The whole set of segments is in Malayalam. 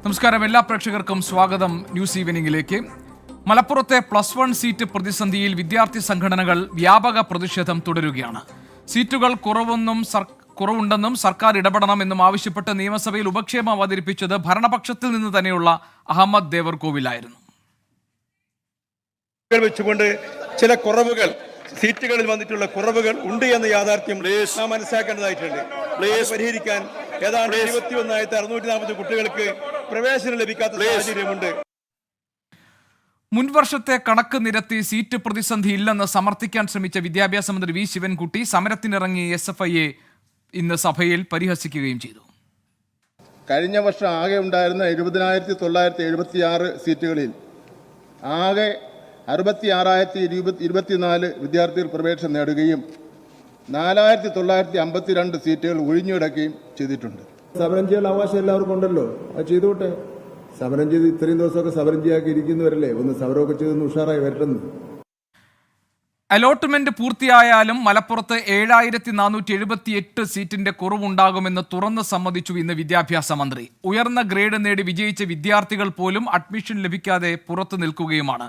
നമസ്കാരം, എല്ലാ പ്രേക്ഷകർക്കും സ്വാഗതം ന്യൂസ് ഈവനിംഗിലേക്ക്. മലപ്പുറത്തെ +1 സീറ്റ് പ്രതിസന്ധിയിൽ വിദ്യാർത്ഥി സംഘടനകൾ വ്യാപക പ്രതിഷേധം തുടരുകയാണ്. സീറ്റുകൾ കുറവുണ്ടെന്നും സർക്കാർ ഇടപെടണമെന്നും ആവശ്യപ്പെട്ട് നിയമസഭയിൽ ഉപക്ഷേപം അവതരിപ്പിച്ചത് ഭരണപക്ഷത്തിൽ നിന്ന് തന്നെയുള്ള അഹമ്മദ് ദേവർകോവിലായിരുന്നു. വെച്ചുകൊണ്ട് ചില കുറവുകൾ, സീറ്റുകളിൽ വന്നിട്ടുള്ള കുറവുകൾ ഉണ്ട് എന്ന യാഥാർത്ഥ്യം നാം മനസ്സിലാക്കേണ്ടതായിട്ടുണ്ട്. പരിഹരിക്കാൻ ഏതാണ്ട് 21,640 കുട്ടികൾക്ക് പ്രവേശനം ലഭിക്കാത്ത സാഹചര്യമുണ്ട്. മുൻവർഷത്തെ കണക്ക് നിരത്തി സീറ്റ് പ്രതിസന്ധി ഇല്ലെന്ന് സമർത്ഥിക്കാൻ ശ്രമിച്ച വിദ്യാഭ്യാസ മന്ത്രി വി ശിവൻകുട്ടി സമരത്തിനിറങ്ങിയ SFIയെ ഇന്ന് സഭയിൽ പരിഹസിക്കുകയും ചെയ്തു. കഴിഞ്ഞ വർഷം ആകെ ഉണ്ടായിരുന്ന 70,976 സീറ്റുകളിൽ ആകെ 66,024 വിദ്യാർത്ഥികൾ പ്രവേശനം നേടുകയും 4,952 സീറ്റുകൾ ഒഴിഞ്ഞുകിടക്കുകയും ചെയ്തിട്ടുണ്ട്. സമരം ചെയ്യാൻ അവകാശം എല്ലാവർക്കും ഉണ്ടല്ലോ, അത് ചെയ്തോട്ടെ. സമരം ചെയ്ത് ഇത്രയും ദിവസമൊക്കെ സമരം ചെയ്യാക്കി ഇരിക്കുന്നവരല്ലേ, ഒന്ന് സമരമൊക്കെ ചെയ്തൊന്ന് ഉഷാറായി വരട്ടെന്ന്. അലോട്ട്മെന്റ് പൂർത്തിയായാലും മലപ്പുറത്ത് 7,478 സീറ്റിന്റെ കുറവുണ്ടാകുമെന്ന് തുറന്ന് സമ്മതിച്ചു ഇന്ന് വിദ്യാഭ്യാസ മന്ത്രി. ഉയർന്ന ഗ്രേഡ് നേടി വിജയിച്ച വിദ്യാർത്ഥികൾ പോലും അഡ്മിഷൻ ലഭിക്കാതെ പുറത്തു നിൽക്കുകയുമാണ്.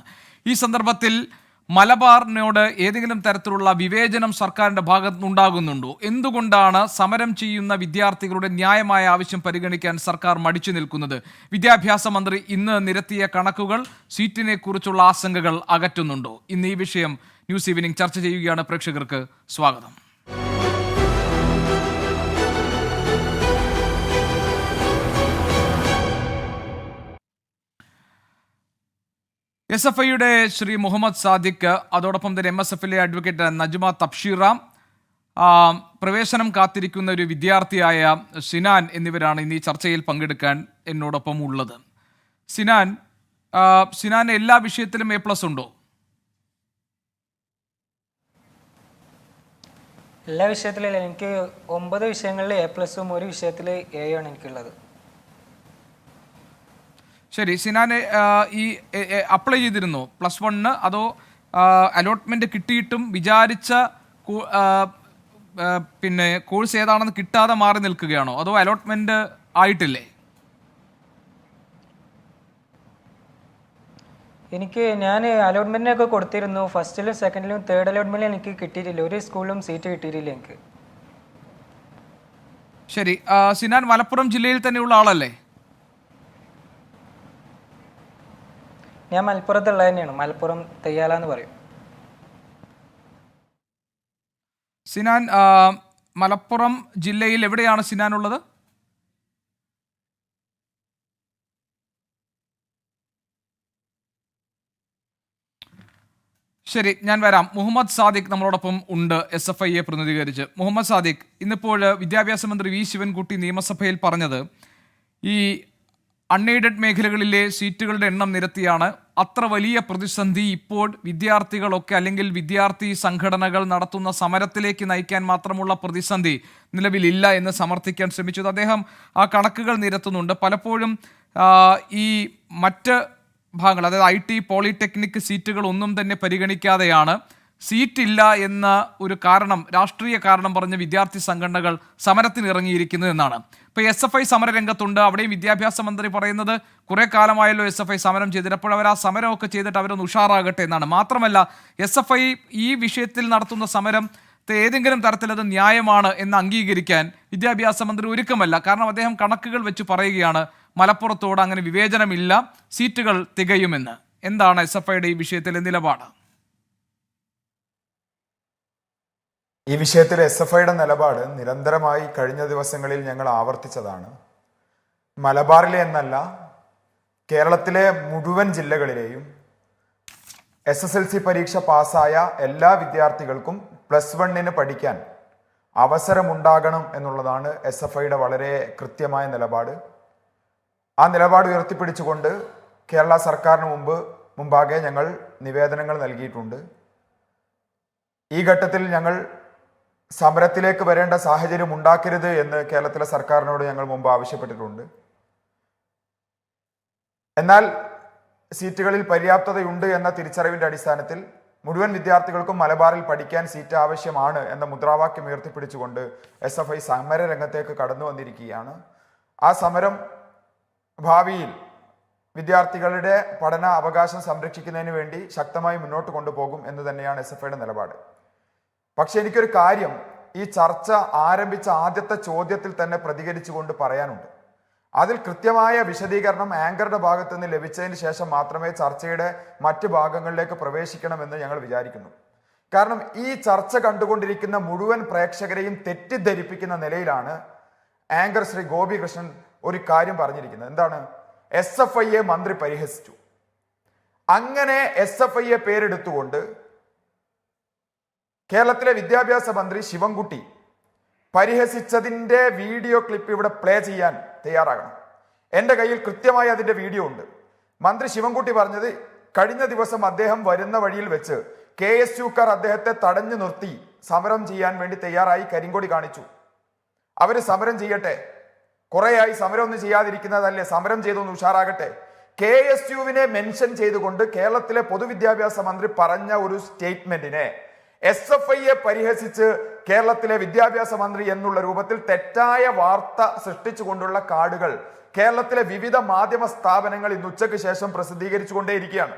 ഈ സന്ദർഭത്തിൽ മലബാറിനോട് ഏതെങ്കിലും തരത്തിലുള്ള വിവേചനം സർക്കാരിന്റെ ഭാഗത്തുനിന്നുണ്ടാകുന്നുണ്ടോ? എന്തുകൊണ്ടാണ് സമരം ചെയ്യുന്ന വിദ്യാർത്ഥികളുടെ ന്യായമായ ആവശ്യം പരിഗണിക്കാൻ സർക്കാർ മടിച്ചു നിൽക്കുന്നത്? വിദ്യാഭ്യാസ മന്ത്രി ഇന്ന് നിരത്തിയ കണക്കുകൾ സീറ്റിനെ കുറിച്ചുള്ള ആശങ്കകൾ അകറ്റുന്നുണ്ടോ? ഇന്ന് ഈ വിഷയം ന്യൂസ് ഈവനിംഗ് ചർച്ച ചെയ്യുകയാണ്. പ്രേക്ഷകർക്ക് സ്വാഗതം. SFIയുടെ ശ്രീ മുഹമ്മദ് സാദിഖ്, അതോടൊപ്പം തന്നെ MSFലെ അഡ്വക്കേറ്റ് നജ്മ തബ്ഷീറ, പ്രവേശനം കാത്തിരിക്കുന്ന ഒരു വിദ്യാർത്ഥിയായ സിനാൻ എന്നിവരാണ് ഇന്ന് ഈ ചർച്ചയിൽ പങ്കെടുക്കാൻ എന്നോടൊപ്പം ഉള്ളത്. സിനാൻ എല്ലാ വിഷയത്തിലും A+ ഉണ്ടോ? എല്ലാ വിഷയത്തിലും എനിക്ക് 9 വിഷയങ്ങളിൽ A+, ഒരു വിഷയത്തിൽ A ആണ് എനിക്കുള്ളത്. ശരി, സിനാനെ ഈ അപ്ലൈ ചെയ്തിരുന്നോ +1? അതോ അലോട്ട്മെന്റ് കിട്ടിയിട്ടും വിചാരിച്ച പിന്നെ കോഴ്സ് ഏതാണെന്ന് കിട്ടാതെ മാറി നിൽക്കുകയാണോ? അതോ അലോട്ട്മെന്റ് ആയിട്ടില്ലേ? ഞാൻ അലോട്ട്മെന്റിനൊക്കെ കൊടുത്തിരുന്നു. ഫസ്റ്റിലും സെക്കൻഡിലും തേർഡ് അലോട്ട്മെന്റിലും എനിക്ക് കിട്ടിയിട്ടില്ല. ഒരു സ്കൂളിലും സീറ്റ് കിട്ടിയിട്ടില്ല എനിക്ക്. ശരി, സിനാൻ മലപ്പുറം ജില്ലയിൽ തന്നെയുള്ള ആളല്ലേ? ഞാൻ മലപ്പുറത്തുള്ള തന്നെയാണ്. മലപ്പുറം തെയ്യാല എന്ന് പറയും. സിനാൻ മലപ്പുറം ജില്ലയിൽ എവിടെയാണ് സിനാൻ ഉള്ളത്? ശരി, ഞാൻ വരാം. മുഹമ്മദ് സാദിഖ് നമ്മളോടൊപ്പം ഉണ്ട്, SFIയെ പ്രതിനിധീകരിച്ച്. മുഹമ്മദ് സാദിഖ്, ഇന്നിപ്പോൾ വിദ്യാഭ്യാസ മന്ത്രി വി ശിവൻകുട്ടി നിയമസഭയിൽ പറഞ്ഞത് ഈ അൺഎയ്ഡഡ് മേഖലകളിലെ സീറ്റുകളുടെ എണ്ണം നിരത്തിയാണ്. അത്ര വലിയ പ്രതിസന്ധി ഇപ്പോൾ വിദ്യാർത്ഥികളൊക്കെ അല്ലെങ്കിൽ വിദ്യാർത്ഥി സംഘടനകൾ നടത്തുന്ന സമരത്തിലേക്ക് നയിക്കാൻ മാത്രമുള്ള പ്രതിസന്ധി നിലവിലില്ല എന്ന് സമർത്ഥിക്കാൻ ശ്രമിച്ചത്. അദ്ദേഹം ആ കണക്കുകൾ നിരത്തുന്നുണ്ട്. പലപ്പോഴും ഈ മറ്റ് ഭാഗങ്ങൾ, അതായത് IT, പോളിടെക്നിക് സീറ്റുകൾ ഒന്നും തന്നെ പരിഗണിക്കാതെയാണ് സീറ്റില്ല എന്ന ഒരു കാരണം, രാഷ്ട്രീയ കാരണം പറഞ്ഞ് വിദ്യാർത്ഥി സംഘടനകൾ സമരത്തിനിറങ്ങിയിരിക്കുന്നത് എന്നാണ്. ഇപ്പോൾ SFI സമരരംഗത്തുണ്ട്. അവിടെയും വിദ്യാഭ്യാസ മന്ത്രി പറയുന്നത് കുറേ കാലമായല്ലോ SFI സമരം ചെയ്തിട്ട്, അപ്പോൾ അവർ ആ സമരമൊക്കെ ചെയ്തിട്ട് അവരൊന്ന് ഉഷാറാകട്ടെ എന്നാണ്. മാത്രമല്ല SFI ഈ വിഷയത്തിൽ നടത്തുന്ന സമരം ഏതെങ്കിലും തരത്തിലത് ന്യായമാണ് എന്ന് അംഗീകരിക്കാൻ വിദ്യാഭ്യാസ മന്ത്രി ഒരുക്കമല്ല. കാരണം അദ്ദേഹം കണക്കുകൾ വെച്ച് പറയുകയാണ് മലപ്പുറത്തോട് അങ്ങനെ വിവേചനമില്ല, സീറ്റുകൾ തികയുമെന്ന്. എന്താണ് SFIയുടെ ഈ വിഷയത്തിലെ നിലപാട്? ഈ വിഷയത്തിൽ SFIയുടെ നിലപാട് നിരന്തരമായി കഴിഞ്ഞ ദിവസങ്ങളിൽ ഞങ്ങൾ ആവർത്തിച്ചതാണ്. മലബാറിലെ എന്നല്ല, കേരളത്തിലെ മുഴുവൻ ജില്ലകളിലെയും SSLC പരീക്ഷ പാസ്സായ എല്ലാ വിദ്യാർത്ഥികൾക്കും +1 പഠിക്കാൻ അവസരമുണ്ടാകണം എന്നുള്ളതാണ് SFIയുടെ വളരെ കൃത്യമായ നിലപാട്. ആ നിലപാട് ഉയർത്തിപ്പിടിച്ചുകൊണ്ട് കേരള സർക്കാരിന് മുമ്പാകെ ഞങ്ങൾ നിവേദനങ്ങൾ നൽകിയിട്ടുണ്ട്. ഈ ഘട്ടത്തിൽ ഞങ്ങൾ സമരത്തിലേക്ക് വരേണ്ട സാഹചര്യം ഉണ്ടാക്കരുത് എന്ന് കേരളത്തിലെ സർക്കാരിനോട് ഞങ്ങൾ മുമ്പ് ആവശ്യപ്പെട്ടിട്ടുണ്ട്. എന്നാൽ സീറ്റുകളിൽ പര്യാപ്തതയുണ്ട് എന്ന തിരിച്ചറിവിന്റെ അടിസ്ഥാനത്തിൽ മുഴുവൻ വിദ്യാർത്ഥികൾക്കും മലബാറിൽ പഠിക്കാൻ സീറ്റ് ആവശ്യമാണ് എന്ന മുദ്രാവാക്യം ഉയർത്തിപ്പിടിച്ചുകൊണ്ട് SFI സമര രംഗത്തേക്ക് കടന്നു വന്നിരിക്കുകയാണ്. ആ സമരം ഭാവിയിൽ വിദ്യാർത്ഥികളുടെ പഠന അവകാശം സംരക്ഷിക്കുന്നതിന് വേണ്ടി ശക്തമായി മുന്നോട്ട് കൊണ്ടുപോകും എന്ന് തന്നെയാണ് SFIയുടെ നിലപാട്. പക്ഷെ എനിക്കൊരു കാര്യം ഈ ചർച്ച ആരംഭിച്ച ആദ്യത്തെ ചോദ്യത്തിൽ തന്നെ പ്രതികരിച്ചുകൊണ്ട് പറയാനുണ്ട്. അതിൽ കൃത്യമായ വിശദീകരണം ആങ്കറുടെ ഭാഗത്ത് നിന്ന് ലഭിച്ചതിന് ശേഷം മാത്രമേ ചർച്ചയുടെ മറ്റ് ഭാഗങ്ങളിലേക്ക് പ്രവേശിക്കണമെന്ന് ഞങ്ങൾ വിചാരിക്കുന്നു. കാരണം ഈ ചർച്ച കണ്ടുകൊണ്ടിരിക്കുന്ന മുഴുവൻ പ്രേക്ഷകരെയും തെറ്റിദ്ധരിപ്പിക്കുന്ന നിലയിലാണ് ആങ്കർ ശ്രീ ഗോപികൃഷ്ണൻ ഒരു കാര്യം പറഞ്ഞിരിക്കുന്നത്. എന്താണ്? SFIയെ മന്ത്രി പരിഹസിച്ചു. അങ്ങനെ SFIയെ പേരെടുത്തുകൊണ്ട് കേരളത്തിലെ വിദ്യാഭ്യാസ മന്ത്രി ശിവൻകുട്ടി പരിഹസിച്ചതിൻ്റെ വീഡിയോ ക്ലിപ്പ് ഇവിടെ പ്ലേ ചെയ്യാൻ തയ്യാറാകണം. എൻ്റെ കയ്യിൽ കൃത്യമായി അതിൻ്റെ വീഡിയോ ഉണ്ട്. മന്ത്രി ശിവൻകുട്ടി പറഞ്ഞത്, കഴിഞ്ഞ ദിവസം അദ്ദേഹം വരുന്ന വഴിയിൽ വെച്ച് KSUക്കാർ അദ്ദേഹത്തെ തടഞ്ഞു നിർത്തി സമരം ചെയ്യാൻ വേണ്ടി തയ്യാറായി കരിങ്കൊടി കാണിച്ചു. അവർ സമരം ചെയ്യട്ടെ, കുറേയായി സമരം ഒന്നും ചെയ്യാതിരിക്കുന്നതല്ലേ, സമരം ചെയ്തൊന്ന് ഉഷാറാകട്ടെ. KSUവിനെ മെൻഷൻ ചെയ്തുകൊണ്ട് കേരളത്തിലെ പൊതുവിദ്യാഭ്യാസ മന്ത്രി പറഞ്ഞ ഒരു സ്റ്റേറ്റ്മെന്റിനെ SFIയെ പരിഹസിച്ച് കേരളത്തിലെ വിദ്യാഭ്യാസ മന്ത്രി എന്നുള്ള രൂപത്തിൽ തെറ്റായ വാർത്ത സൃഷ്ടിച്ചുകൊണ്ടുള്ള കാർഡുകൾ കേരളത്തിലെ വിവിധ മാധ്യമ സ്ഥാപനങ്ങൾ ഇന്ന് ഉച്ചയ്ക്ക് ശേഷം പ്രസിദ്ധീകരിച്ചുകൊണ്ടേയിരിക്കുകയാണ്.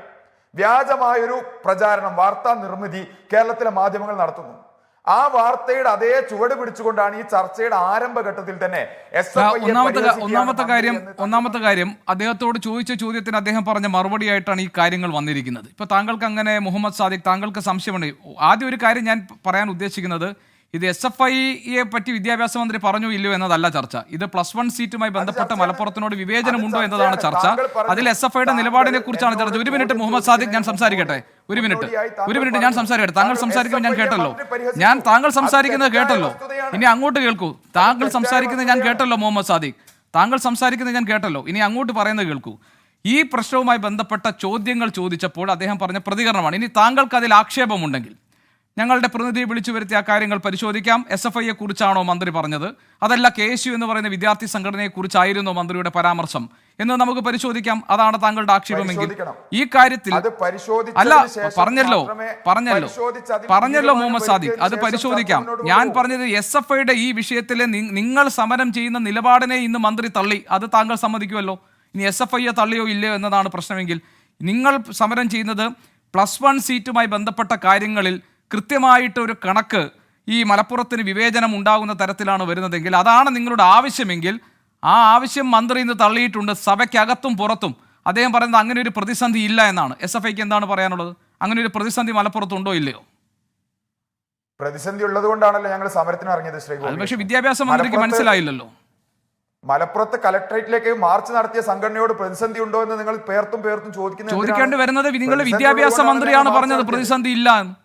വ്യാജമായൊരു പ്രചാരണം, വാർത്താ നിർമ്മിതി കേരളത്തിലെ മാധ്യമങ്ങൾ നടത്തുന്നു. ആ വാർത്തയുടെ അതേ ചുവട് പിടിച്ചുകൊണ്ടാണ് ഈ ചർച്ചയുടെ ആരംഭഘട്ടത്തിൽ തന്നെ ഒന്നാമത്തെ കാര്യം അദ്ദേഹത്തോട് ചോദിച്ച ചോദ്യത്തിന് അദ്ദേഹം പറഞ്ഞ മറുപടിയായിട്ടാണ് ഈ കാര്യങ്ങൾ വന്നിരിക്കുന്നത്. ഇപ്പൊ താങ്കൾക്ക് അങ്ങനെ മുഹമ്മദ് സാദിഖ്, താങ്കൾക്ക് സംശയമുണ്ട്. ആദ്യം ഒരു കാര്യം ഞാൻ പറയാൻ ഉദ്ദേശിക്കുന്നത്, ഇത് SFIയെ പറ്റി വിദ്യാഭ്യാസ മന്ത്രി പറഞ്ഞു ഇല്ലയോ എന്നതല്ല ചർച്ച. ഇത് +1 സീറ്റുമായി ബന്ധപ്പെട്ട മലപ്പുറത്തിനോട് വിവേചനമുണ്ടോ എന്നതാണ് ചർച്ച. അതിൽ SFIയുടെ നിലപാടിനെ കുറിച്ചാണ് ചർച്ച. ഒരു മിനിറ്റ് മുഹമ്മദ് സാദിഖ്, ഞാൻ സംസാരിക്കട്ടെ. ഒരു മിനിറ്റ് ഞാൻ സംസാരിക്കട്ടെ. താങ്കൾ സംസാരിക്കുമ്പോൾ ഞാൻ കേട്ടല്ലോ. താങ്കൾ സംസാരിക്കുന്നത് കേട്ടല്ലോ. ഇനി അങ്ങോട്ട് കേൾക്കൂ. താങ്കൾ സംസാരിക്കുന്നത് ഞാൻ കേട്ടല്ലോ മുഹമ്മദ് സാദിഖ്. താങ്കൾ സംസാരിക്കുന്നത് ഞാൻ കേട്ടല്ലോ. ഇനി അങ്ങോട്ട് പറയുന്നത് കേൾക്കൂ. ഈ പ്രശ്നവുമായി ബന്ധപ്പെട്ട ചോദ്യങ്ങൾ ചോദിച്ചപ്പോൾ അദ്ദേഹം പറഞ്ഞ പ്രതികരണമാണ്. ഇനി താങ്കൾക്ക് അതിൽ ആക്ഷേപമുണ്ടെങ്കിൽ ഞങ്ങളുടെ പ്രതിനിധിയെ വിളിച്ചു വരുത്തി ആ കാര്യങ്ങൾ പരിശോധിക്കാം. SFIയെ കുറിച്ചാണോ മന്ത്രി പറഞ്ഞത്, അതല്ല KSU എന്ന് പറയുന്ന വിദ്യാർത്ഥി സംഘടനയെ കുറിച്ചായിരുന്നോ മന്ത്രിയുടെ പരാമർശം എന്ന് നമുക്ക് പരിശോധിക്കാം. അതാണ് താങ്കളുടെ ആക്ഷേപമെങ്കിൽ ഈ കാര്യത്തിൽ അല്ല, പറഞ്ഞല്ലോ മുഹമ്മദ് സാദിഖ്, അത് പരിശോധിക്കാം. ഞാൻ പറഞ്ഞത് SFIയുടെ ഈ വിഷയത്തിലെ നിങ്ങൾ സമരം ചെയ്യുന്ന നിലപാടിനെ ഇന്ന് മന്ത്രി തള്ളി. അത് താങ്കൾ സമ്മതിക്കുമല്ലോ. ഇനി SFIയെ തള്ളിയോ ഇല്ലയോ എന്നതാണ് പ്രശ്നമെങ്കിൽ, നിങ്ങൾ സമരം ചെയ്യുന്നത് +1 സീറ്റുമായി ബന്ധപ്പെട്ട കാര്യങ്ങളിൽ കൃത്യമായിട്ടൊരു കണക്ക് ഈ മലപ്പുറത്തിന് വിവേചനം ഉണ്ടാകുന്ന തരത്തിലാണ് വരുന്നതെങ്കിൽ, അതാണ് നിങ്ങളുടെ ആവശ്യമെങ്കിൽ ആ ആവശ്യം മന്ത്രി ഇന്ന് തള്ളിയിട്ടുണ്ട്. സഭയ്ക്കകത്തും പുറത്തും അദ്ദേഹം പറയുന്നത് അങ്ങനെ ഒരു പ്രതിസന്ധി ഇല്ല എന്നാണ്. SFIക്ക് എന്താണ് പറയാനുള്ളത്? അങ്ങനെ ഒരു പ്രതിസന്ധി മലപ്പുറത്തുണ്ടോ ഇല്ലയോ? പ്രതിസന്ധി ഉള്ളത് കൊണ്ടാണല്ലോ ഞങ്ങൾ സമരത്തിന് ഇറങ്ങിയത് ശ്രീ. പക്ഷെ വിദ്യാഭ്യാസ മന്ത്രിക്ക് മനസ്സിലായില്ലല്ലോ. മലപ്പുറത്ത് കലക്ടറേറ്റിലേക്ക് മാർച്ച് നടത്തിയ സംഘടനയോട് പ്രതിസന്ധി ഉണ്ടോ എന്ന് നിങ്ങൾ പേർത്തും ചോദിക്കേണ്ടി വരുന്നത്. നിങ്ങളുടെ വിദ്യാഭ്യാസ മന്ത്രിയാണ് പറഞ്ഞത് പ്രതിസന്ധി ഇല്ല എന്ന്.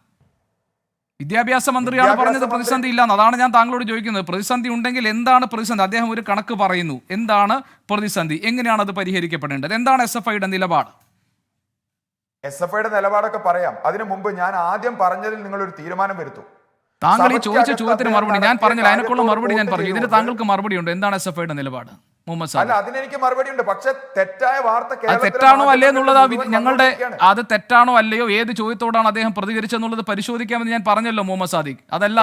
വിദ്യാഭ്യാസ മന്ത്രിയാണ് പറഞ്ഞത് പ്രതിസന്ധി ഇല്ല എന്ന്. അതാണ് ഞാൻ താങ്കളോട് ചോദിക്കുന്നത്. പ്രതിസന്ധി ഉണ്ടെങ്കിൽ എന്താണ് പ്രതിസന്ധി? അദ്ദേഹം ഒരു കണക്ക് പറയുന്നു. എന്താണ് പ്രതിസന്ധി? എങ്ങനെയാണ് അത് പരിഹരിക്കപ്പെടേണ്ടത്? എന്താണ് SFIയുടെ നിലപാട്? SFIയുടെ നിലപാടൊക്കെ പറയാം. അതിനു മുമ്പ് ഞാൻ ആദ്യം പറഞ്ഞതിൽ നിങ്ങൾ ഒരു തീരുമാനം വരുത്തൂ. താങ്കൾ ഈ ചോദിച്ച ചോദ്യത്തിന് മറുപടി ഞാൻ പറഞ്ഞില്ല. അതിനൊക്കെയുള്ള മറുപടി ഞാൻ പറഞ്ഞു. ഇതിന് താങ്കൾക്ക് മറുപടി ഉണ്ട്. എന്താണ് SFIയുടെ നിലപാട് മുഹമ്മദ് സാദിഖ്? അല്ല, അതിനെനിക്ക് മറുപടി ഉണ്ട്. പക്ഷെ തെറ്റായ വാർത്ത തെറ്റാണോ അല്ലേ എന്നുള്ളത് ഞങ്ങളുടെ അത് തെറ്റാണോ അല്ലയോ, ഏത് ചോദ്യത്തോടാണ് അദ്ദേഹം പ്രതികരിച്ചെന്നുള്ളത് പരിശോധിക്കാമെന്ന് ഞാൻ പറഞ്ഞല്ലോ മുഹമ്മദ് സാദിഖ്. അതല്ല,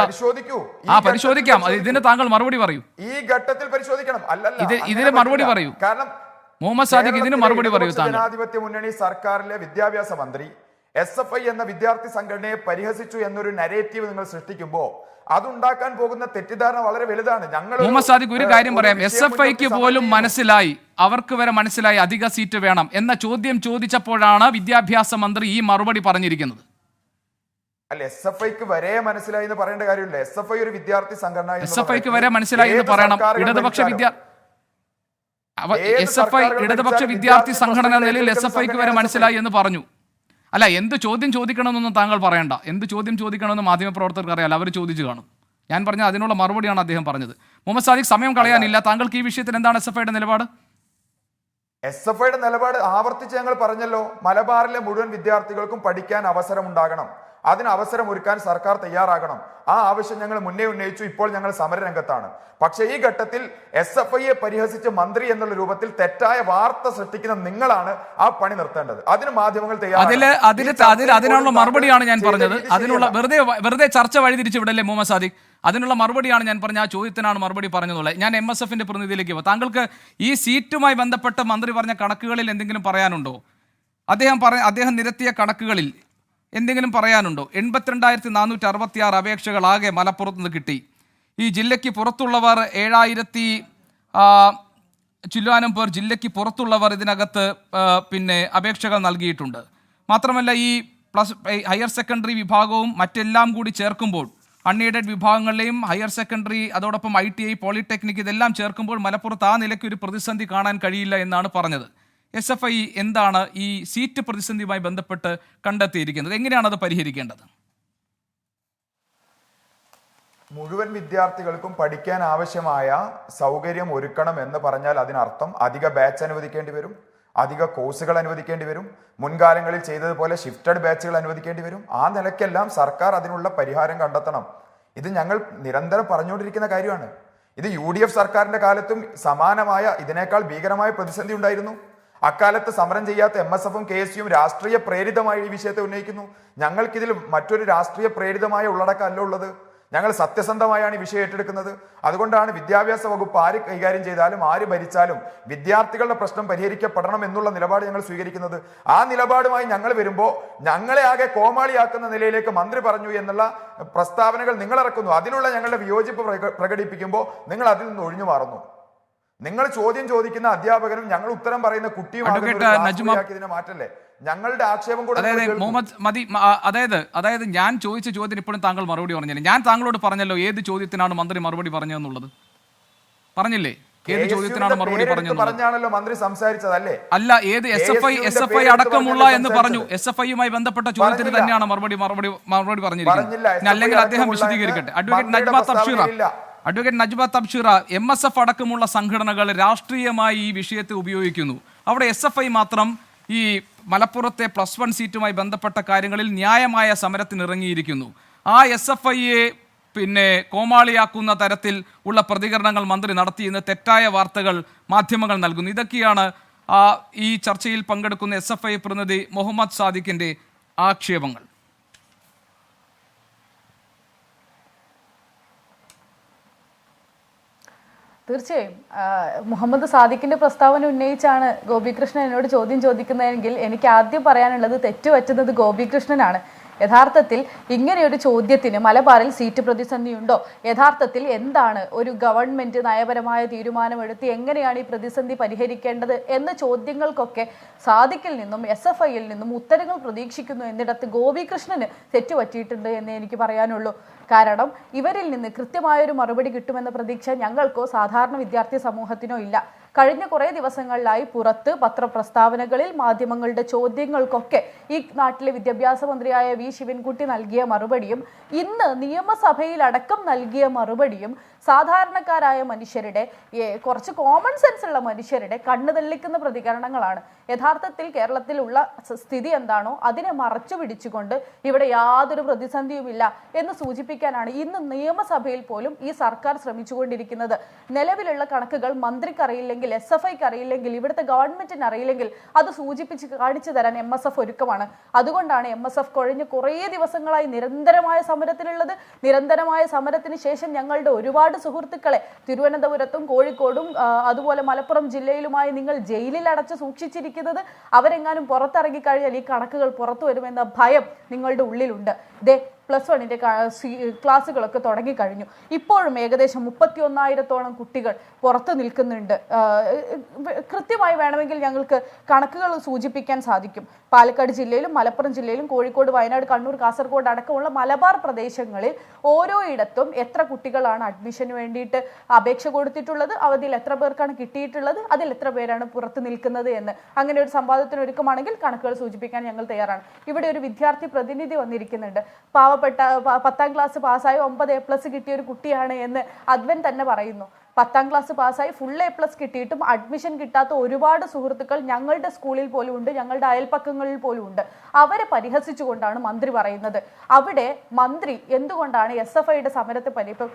പരിശോധിക്കാം. ഇതിന് താങ്കൾ മറുപടി പറയൂ. ഈ ഘട്ടത്തിൽ പരിശോധിക്കണം. ഇതിന് മറുപടി പറയൂ. കാരണം മുഹമ്മദ് സാദിഖ് ഇതിന് മറുപടി പറയൂ. ജനാധിപത്യ മുന്നണി സർക്കാരിലെ വിദ്യാഭ്യാസ മന്ത്രി SFI എന്ന വിദ്യാർത്ഥി സംഘടനയെ പരിഹസിച്ചു എന്നൊരു നരേറ്റീവ് നിങ്ങൾ സൃഷ്ടിക്കുമ്പോൾ അതുണ്ടാക്കാൻ പോകുന്ന തെറ്റിദ്ധാരണ വളരെ വലുതാണ്. മുഹമ്മദ് സാദിഖ് ഒരു കാര്യം പറയാം. SFIക്ക് പോലും മനസ്സിലായി, അവർക്ക് വരെ മനസ്സിലായി അധിക സീറ്റ് വേണം എന്ന ചോദ്യം ചോദിച്ചപ്പോഴാണ് വിദ്യാഭ്യാസ മന്ത്രി ഈ മറുപടി പറഞ്ഞിരിക്കുന്നത്. അല്ല, SFIക്ക് വരെ മനസ്സിലായി എന്ന് പറയേണ്ട കാര്യമില്ല. SFI ഒരു വിദ്യാർത്ഥി സംഘടന. SFIക്ക് വരെ മനസ്സിലായി എന്ന് പറയണം. SFI ഇടതുപക്ഷ വിദ്യാർത്ഥി സംഘടന നിലയിൽ SFIക്ക് വരെ മനസ്സിലായി എന്ന് പറഞ്ഞു. അല്ല, എന്ത് ചോദ്യം ചോദിക്കണമെന്നൊന്നും താങ്കൾ പറയണ്ട. എന്ത് ചോദ്യം ചോദിക്കണമെന്ന് മാധ്യമപ്രവർത്തകർക്ക് അറിയാലോ, അവർ ചോദിച്ചു കാണും. ഞാൻ പറഞ്ഞ അതിനുള്ള മറുപടിയാണ് അദ്ദേഹം പറഞ്ഞത്. മുഹമ്മദ് സാദിഖ്, സമയം കളയാനില്ല. താങ്കൾക്ക് ഈ വിഷയത്തിൽ എന്താണ് SFIയുടെ നിലപാട്? SFIയുടെ നിലപാട് ആവർത്തിച്ച് ഞങ്ങൾ പറഞ്ഞല്ലോ. മലബാറിലെ മുഴുവൻ വിദ്യാർത്ഥികൾക്കും പഠിക്കാൻ അവസരം ഉണ്ടാകണം. അതിന് അവസരം ഒരുക്കാൻ സർക്കാർ തയ്യാറാകണം. ആ ആവശ്യം ഞങ്ങൾ മുന്നേ ഉന്നയിച്ചു. ഇപ്പോൾ ഞങ്ങൾ സമരരംഗത്താണ്. പക്ഷേ ഈ ഘട്ടത്തിൽ SFIയെ പരിഹസിച്ച് മന്ത്രി എന്നുള്ള രൂപത്തിൽ തെറ്റായ വാർത്ത സൃഷ്ടിക്കുന്ന നിങ്ങളാണ് ആ പണി നിർത്തേണ്ടത്. അതിന് മാധ്യമങ്ങൾ അതിനുള്ള മറുപടിയാണ് ഞാൻ പറഞ്ഞത്. അതിനുള്ള വെറുതെ ചർച്ച വഴിതിരിച്ചു വിടല്ലേ മുഹമ്മദ് സാദിഖ്? അതിനുള്ള മറുപടിയാണ് ഞാൻ പറഞ്ഞ ആ ചോദ്യത്തിനാണ് മറുപടി പറഞ്ഞതുള്ളത്. ഞാൻ MSFന്റെ പ്രതിനിധിയിലേക്ക് പോകും. താങ്കൾക്ക് ഈ സീറ്റുമായി ബന്ധപ്പെട്ട് മന്ത്രി പറഞ്ഞ കണക്കുകളിൽ എന്തെങ്കിലും പറയാനുണ്ടോ? അദ്ദേഹം നിരത്തിയ കണക്കുകളിൽ എന്തെങ്കിലും പറയാനുണ്ടോ? 82,466 അപേക്ഷകൾ ആകെ മലപ്പുറത്ത് നിന്ന് കിട്ടി. ഈ ജില്ലയ്ക്ക് പുറത്തുള്ളവർ 7,000 ചില്ലാനം പേർ ജില്ലയ്ക്ക് പുറത്തുള്ളവർ ഇതിനകത്ത് അപേക്ഷകൾ നൽകിയിട്ടുണ്ട്. മാത്രമല്ല ഈ ഹയർ സെക്കൻഡറി വിഭാഗവും മറ്റെല്ലാം കൂടി ചേർക്കുമ്പോൾ അൺഎയ്ഡഡ് വിഭാഗങ്ങളിലെയും ഹയർ സെക്കൻഡറി അതോടൊപ്പം ITI പോളിടെക്നിക് ഇതെല്ലാം ചേർക്കുമ്പോൾ മലപ്പുറത്ത് ആ നിലയ്ക്ക് ഒരു പ്രതിസന്ധി കാണാൻ കഴിയില്ല എന്നാണ് പറഞ്ഞത്. SFI എന്താണ് ഈ സീറ്റ് പ്രതിസന്ധിയുമായി ബന്ധപ്പെട്ട് കണ്ടെത്തിയിരിക്കുന്നത്? എങ്ങനെയാണ് അത് പരിഹരിക്കേണ്ടത്? മുഴുവൻ വിദ്യാർത്ഥികൾക്കും പഠിക്കാൻ ആവശ്യമായ സൗകര്യം ഒരുക്കണം എന്ന് പറഞ്ഞാൽ അതിനർത്ഥം അധിക ബാച്ച് അനുവദിക്കേണ്ടി വരും, അധിക കോഴ്സുകൾ അനുവദിക്കേണ്ടി വരും, മുൻകാലങ്ങളിൽ ചെയ്തതുപോലെ ഷിഫ്റ്റഡ് ബാച്ചുകൾ അനുവദിക്കേണ്ടി വരും. ആ നിലയ്ക്കെല്ലാം സർക്കാർ അതിനുള്ള പരിഹാരം കണ്ടെത്തണം. ഇത് ഞങ്ങൾ നിരന്തരം പറഞ്ഞുകൊണ്ടിരിക്കുന്ന കാര്യമാണ്. ഇത് UDF സർക്കാരിന്റെ കാലത്തും സമാനമായ ഇതിനേക്കാൾ ഭീകരമായ പ്രതിസന്ധി ഉണ്ടായിരുന്നു. അക്കാലത്ത് സമരം ചെയ്യാത്ത MSFും KSUവും രാഷ്ട്രീയ പ്രേരിതമായി ഈ വിഷയത്തെ ഉന്നയിക്കുന്നു. ഞങ്ങൾക്കിതിൽ മറ്റൊരു രാഷ്ട്രീയ പ്രേരിതമായ ഉള്ളടക്കമല്ല ഉള്ളത്. ഞങ്ങൾ സത്യസന്ധമായാണ് ഈ വിഷയം ഏറ്റെടുക്കുന്നത്. അതുകൊണ്ടാണ് വിദ്യാഭ്യാസ വകുപ്പ് ആര് കൈകാര്യം ചെയ്താലും ആര് ഭരിച്ചാലും വിദ്യാർത്ഥികളുടെ പ്രശ്നം പരിഹരിക്കപ്പെടണം എന്നുള്ള നിലപാട് ഞങ്ങൾ സ്വീകരിക്കുന്നത്. ആ നിലപാടുമായി ഞങ്ങൾ വരുമ്പോൾ ഞങ്ങളെ ആകെ കോമാളിയാക്കുന്ന നിലയിലേക്ക് മന്ത്രി പറഞ്ഞു എന്നുള്ള പ്രസ്താവനകൾ നിങ്ങൾ ഇറക്കുന്നു. അതിലുള്ള ഞങ്ങളുടെ വിയോജിപ്പ് പ്രകടിപ്പിക്കുമ്പോൾ നിങ്ങൾ അതിൽ നിന്ന് ഒഴിഞ്ഞു മാറുന്നു. നിങ്ങൾ ചോദ്യം ചോദിക്കുന്ന അധ്യാപകനും ഞങ്ങൾ ഉത്തരം പറയുന്ന കുട്ടിയും ഇതിനെ മാറ്റല്ലേ? ഞങ്ങളുടെ ആക്ഷേപം കൂടെ അതായത് ഞാൻ ചോദിച്ച ചോദ്യം ഇപ്പോഴും താങ്കൾ മറുപടി പറഞ്ഞില്ല. ഞാൻ താങ്കളോട് പറഞ്ഞല്ലോ ഏത് ചോദ്യത്തിനാണ് മന്ത്രി മറുപടി പറഞ്ഞതെന്നുള്ളത്. പറഞ്ഞില്ലേ ഏത് ചോദ്യത്തിനാണ് മറുപടി പറഞ്ഞാണല്ലോ മന്ത്രി സംസാരിച്ചതല്ലേ? അല്ല, ഏത് SFI അടക്കമുള്ള എന്ന് പറഞ്ഞു. SFIയുമായി ബന്ധപ്പെട്ട ചോദ്യത്തിന് തന്നെയാണ് മറുപടി പറഞ്ഞിരിക്കുന്നത്. അല്ലെങ്കിൽ അദ്ദേഹം വിശദീകരിക്കട്ടെ. അഡ്വക്കേറ്റ് നജ്മ തബ്ഷീറ, MSF അടക്കമുള്ള സംഘടനകൾ രാഷ്ട്രീയമായി ഈ വിഷയത്തെ ഉപയോഗിക്കുന്നു. അവിടെ SFI മാത്രം ഈ മലപ്പുറത്തെ +1 സീറ്റുമായി ബന്ധപ്പെട്ട കാര്യങ്ങളിൽ ന്യായമായ സമരത്തിന് ഇറങ്ങിയിരിക്കുന്നു. ആ SFIയെ കോമാളിയാക്കുന്ന തരത്തിൽ ഉള്ള പ്രതികരണങ്ങൾ മന്ത്രി നടത്തിയെന്ന് തെറ്റായ വാർത്തകൾ മാധ്യമങ്ങൾ നൽകുന്നു. ഇതൊക്കെയാണ് ഈ ചർച്ചയിൽ പങ്കെടുക്കുന്ന SFI പ്രതിനിധി മുഹമ്മദ് സാദിഖിന്റെ ആക്ഷേപങ്ങൾ. തീർച്ചയായും മുഹമ്മദ് സാദിഖിന്റെ പ്രസ്താവന ഉന്നയിച്ചാണ് ഗോപികൃഷ്ണൻ എന്നോട് ചോദ്യം ചോദിക്കുന്നതെങ്കിൽ എനിക്ക് ആദ്യം പറയാനുള്ളത് തെറ്റുപറ്റുന്നത് ഗോപികൃഷ്ണനാണ്. യഥാർത്ഥത്തിൽ ഇങ്ങനെയൊരു ചോദ്യത്തിന് മലബാറിൽ സീറ്റ് പ്രതിസന്ധിയുണ്ടോ, യഥാർത്ഥത്തിൽ എന്താണ് ഒരു ഗവൺമെന്റ് നയപരമായ തീരുമാനമെടുത്ത് എങ്ങനെയാണ് ഈ പ്രതിസന്ധി പരിഹരിക്കേണ്ടത് എന്ന ചോദ്യങ്ങൾക്കൊക്കെ സാദിഖിൽ നിന്നും SFIയിൽ നിന്നും ഉത്തരങ്ങൾ പ്രതീക്ഷിക്കുന്നു എന്നിടത്ത് ഗോപികൃഷ്ണന് തെറ്റുപറ്റിയിട്ടുണ്ട് എന്ന് എനിക്ക് പറയാനുള്ളൂ. കാരണം ഇവരിൽ നിന്ന് കൃത്യമായൊരു മറുപടി കിട്ടുമെന്ന പ്രതീക്ഷ ഞങ്ങൾക്കോ സാധാരണ വിദ്യാർത്ഥി സമൂഹത്തിനോ ഇല്ല. കഴിഞ്ഞ കുറേ ദിവസങ്ങളിലായി പുറത്ത് പത്രപ്രസ്താവനകളിൽ മാധ്യമങ്ങളുടെ ചോദ്യങ്ങൾക്കൊക്കെ ഈ നാട്ടിലെ വിദ്യാഭ്യാസ മന്ത്രിയായ V ശിവൻകുട്ടി നൽകിയ മറുപടിയും ഇന്ന് നിയമസഭയിൽ അടക്കം നൽകിയ മറുപടിയും സാധാരണക്കാരായ മനുഷ്യരുടെ കുറച്ച് കോമൺ സെൻസ് ഉള്ള മനുഷ്യരുടെ കണ്ണു തള്ളിക്കുന്ന പ്രതികരണങ്ങളാണ്. യഥാർത്ഥത്തിൽ കേരളത്തിലുള്ള സ്ഥിതി എന്താണോ അതിനെ മറച്ചു പിടിച്ചുകൊണ്ട് ഇവിടെ യാതൊരു പ്രതിസന്ധിയുമില്ല എന്ന് സൂചിപ്പിക്കാനാണ് ഇന്ന് നിയമസഭയിൽ പോലും ഈ സർക്കാർ ശ്രമിച്ചുകൊണ്ടിരിക്കുന്നത്. നിലവിലുള്ള കണക്കുകൾ മന്ത്രിക്ക് അറിയില്ലെങ്കിൽ, SFIക്ക് അറിയില്ലെങ്കിൽ, ഇവിടുത്തെ ഗവൺമെന്റിന് അറിയില്ലെങ്കിൽ അത് സൂചിപ്പിച്ച് കാണിച്ചു തരാൻ MSF ഒരുക്കമാണ്. അതുകൊണ്ടാണ് MSF കഴിഞ്ഞ കുറേ ദിവസങ്ങളായി നിരന്തരമായ സമരത്തിലുള്ളത്. നിരന്തരമായ സമരത്തിന് ശേഷം ഞങ്ങളുടെ ഒരുപാട് സുഹൃത്തുക്കളെ തിരുവനന്തപുരത്തും കോഴിക്കോടും അതുപോലെ മലപ്പുറം ജില്ലയിലുമായി നിങ്ങൾ ജയിലിൽ അടച്ച് സൂക്ഷിച്ചിരിക്കുന്നത്. അവരെങ്ങാനും പുറത്തിറങ്ങിക്കഴിഞ്ഞാൽ ഈ കണക്കുകൾ പുറത്തു വരുമെന്ന ഭയം നിങ്ങളുടെ ഉള്ളിലുണ്ട്. +1ന്റെ ക്ലാസ്സുകളൊക്കെ തുടങ്ങിക്കഴിഞ്ഞു. ഇപ്പോഴും ഏകദേശം 31,000-ഓളം കുട്ടികൾ പുറത്തു നിൽക്കുന്നുണ്ട്. കൃത്യമായി വേണമെങ്കിൽ ഞങ്ങൾക്ക് കണക്കുകൾ സൂചിപ്പിക്കാൻ സാധിക്കും. പാലക്കാട് ജില്ലയിലും മലപ്പുറം ജില്ലയിലും കോഴിക്കോട്, വയനാട്, കണ്ണൂർ, കാസർഗോഡ് അടക്കമുള്ള മലബാർ പ്രദേശങ്ങളിൽ ഓരോയിടത്തും എത്ര കുട്ടികളാണ് അഡ്മിഷന് വേണ്ടിയിട്ട് അപേക്ഷ കൊടുത്തിട്ടുള്ളത്, അതിൽ എത്ര പേർക്കാണ് കിട്ടിയിട്ടുള്ളത്, അതിൽ എത്ര പേരാണ് പുറത്തു നിൽക്കുന്നത് എന്ന്. അങ്ങനെ ഒരു സംവാദത്തിന് ഒരുക്കമാണെങ്കിൽ കണക്കുകൾ സൂചിപ്പിക്കാൻ ഞങ്ങൾ തയ്യാറാണ്. ഇവിടെ ഒരു വിദ്യാർത്ഥി പ്രതിനിധി വന്നിരിക്കുന്നുണ്ട്. പാവപ്പെട്ട 10ാം ക്ലാസ് പാസ്സായ 9 A+ കിട്ടിയ ഒരു കുട്ടിയാണ് എന്ന് അദ്വൻ തന്നെ പറയുന്നു. 10ാം ക്ലാസ് പാസ്സായി ഫുൾ A+ കിട്ടിയിട്ടും അഡ്മിഷൻ കിട്ടാത്ത ഒരുപാട് സുഹൃത്തുക്കൾ ഞങ്ങളുടെ സ്കൂളിൽ പോലും ഉണ്ട്, ഞങ്ങളുടെ അയൽപ്പക്കങ്ങളിൽ പോലും ഉണ്ട്. അവരെ പരിഹസിച്ചുകൊണ്ടാണ് മന്ത്രി പറയുന്നത്. അവിടെ മന്ത്രി എന്തുകൊണ്ടാണ് SFIയുടെ സമരത്തെ ഇപ്പം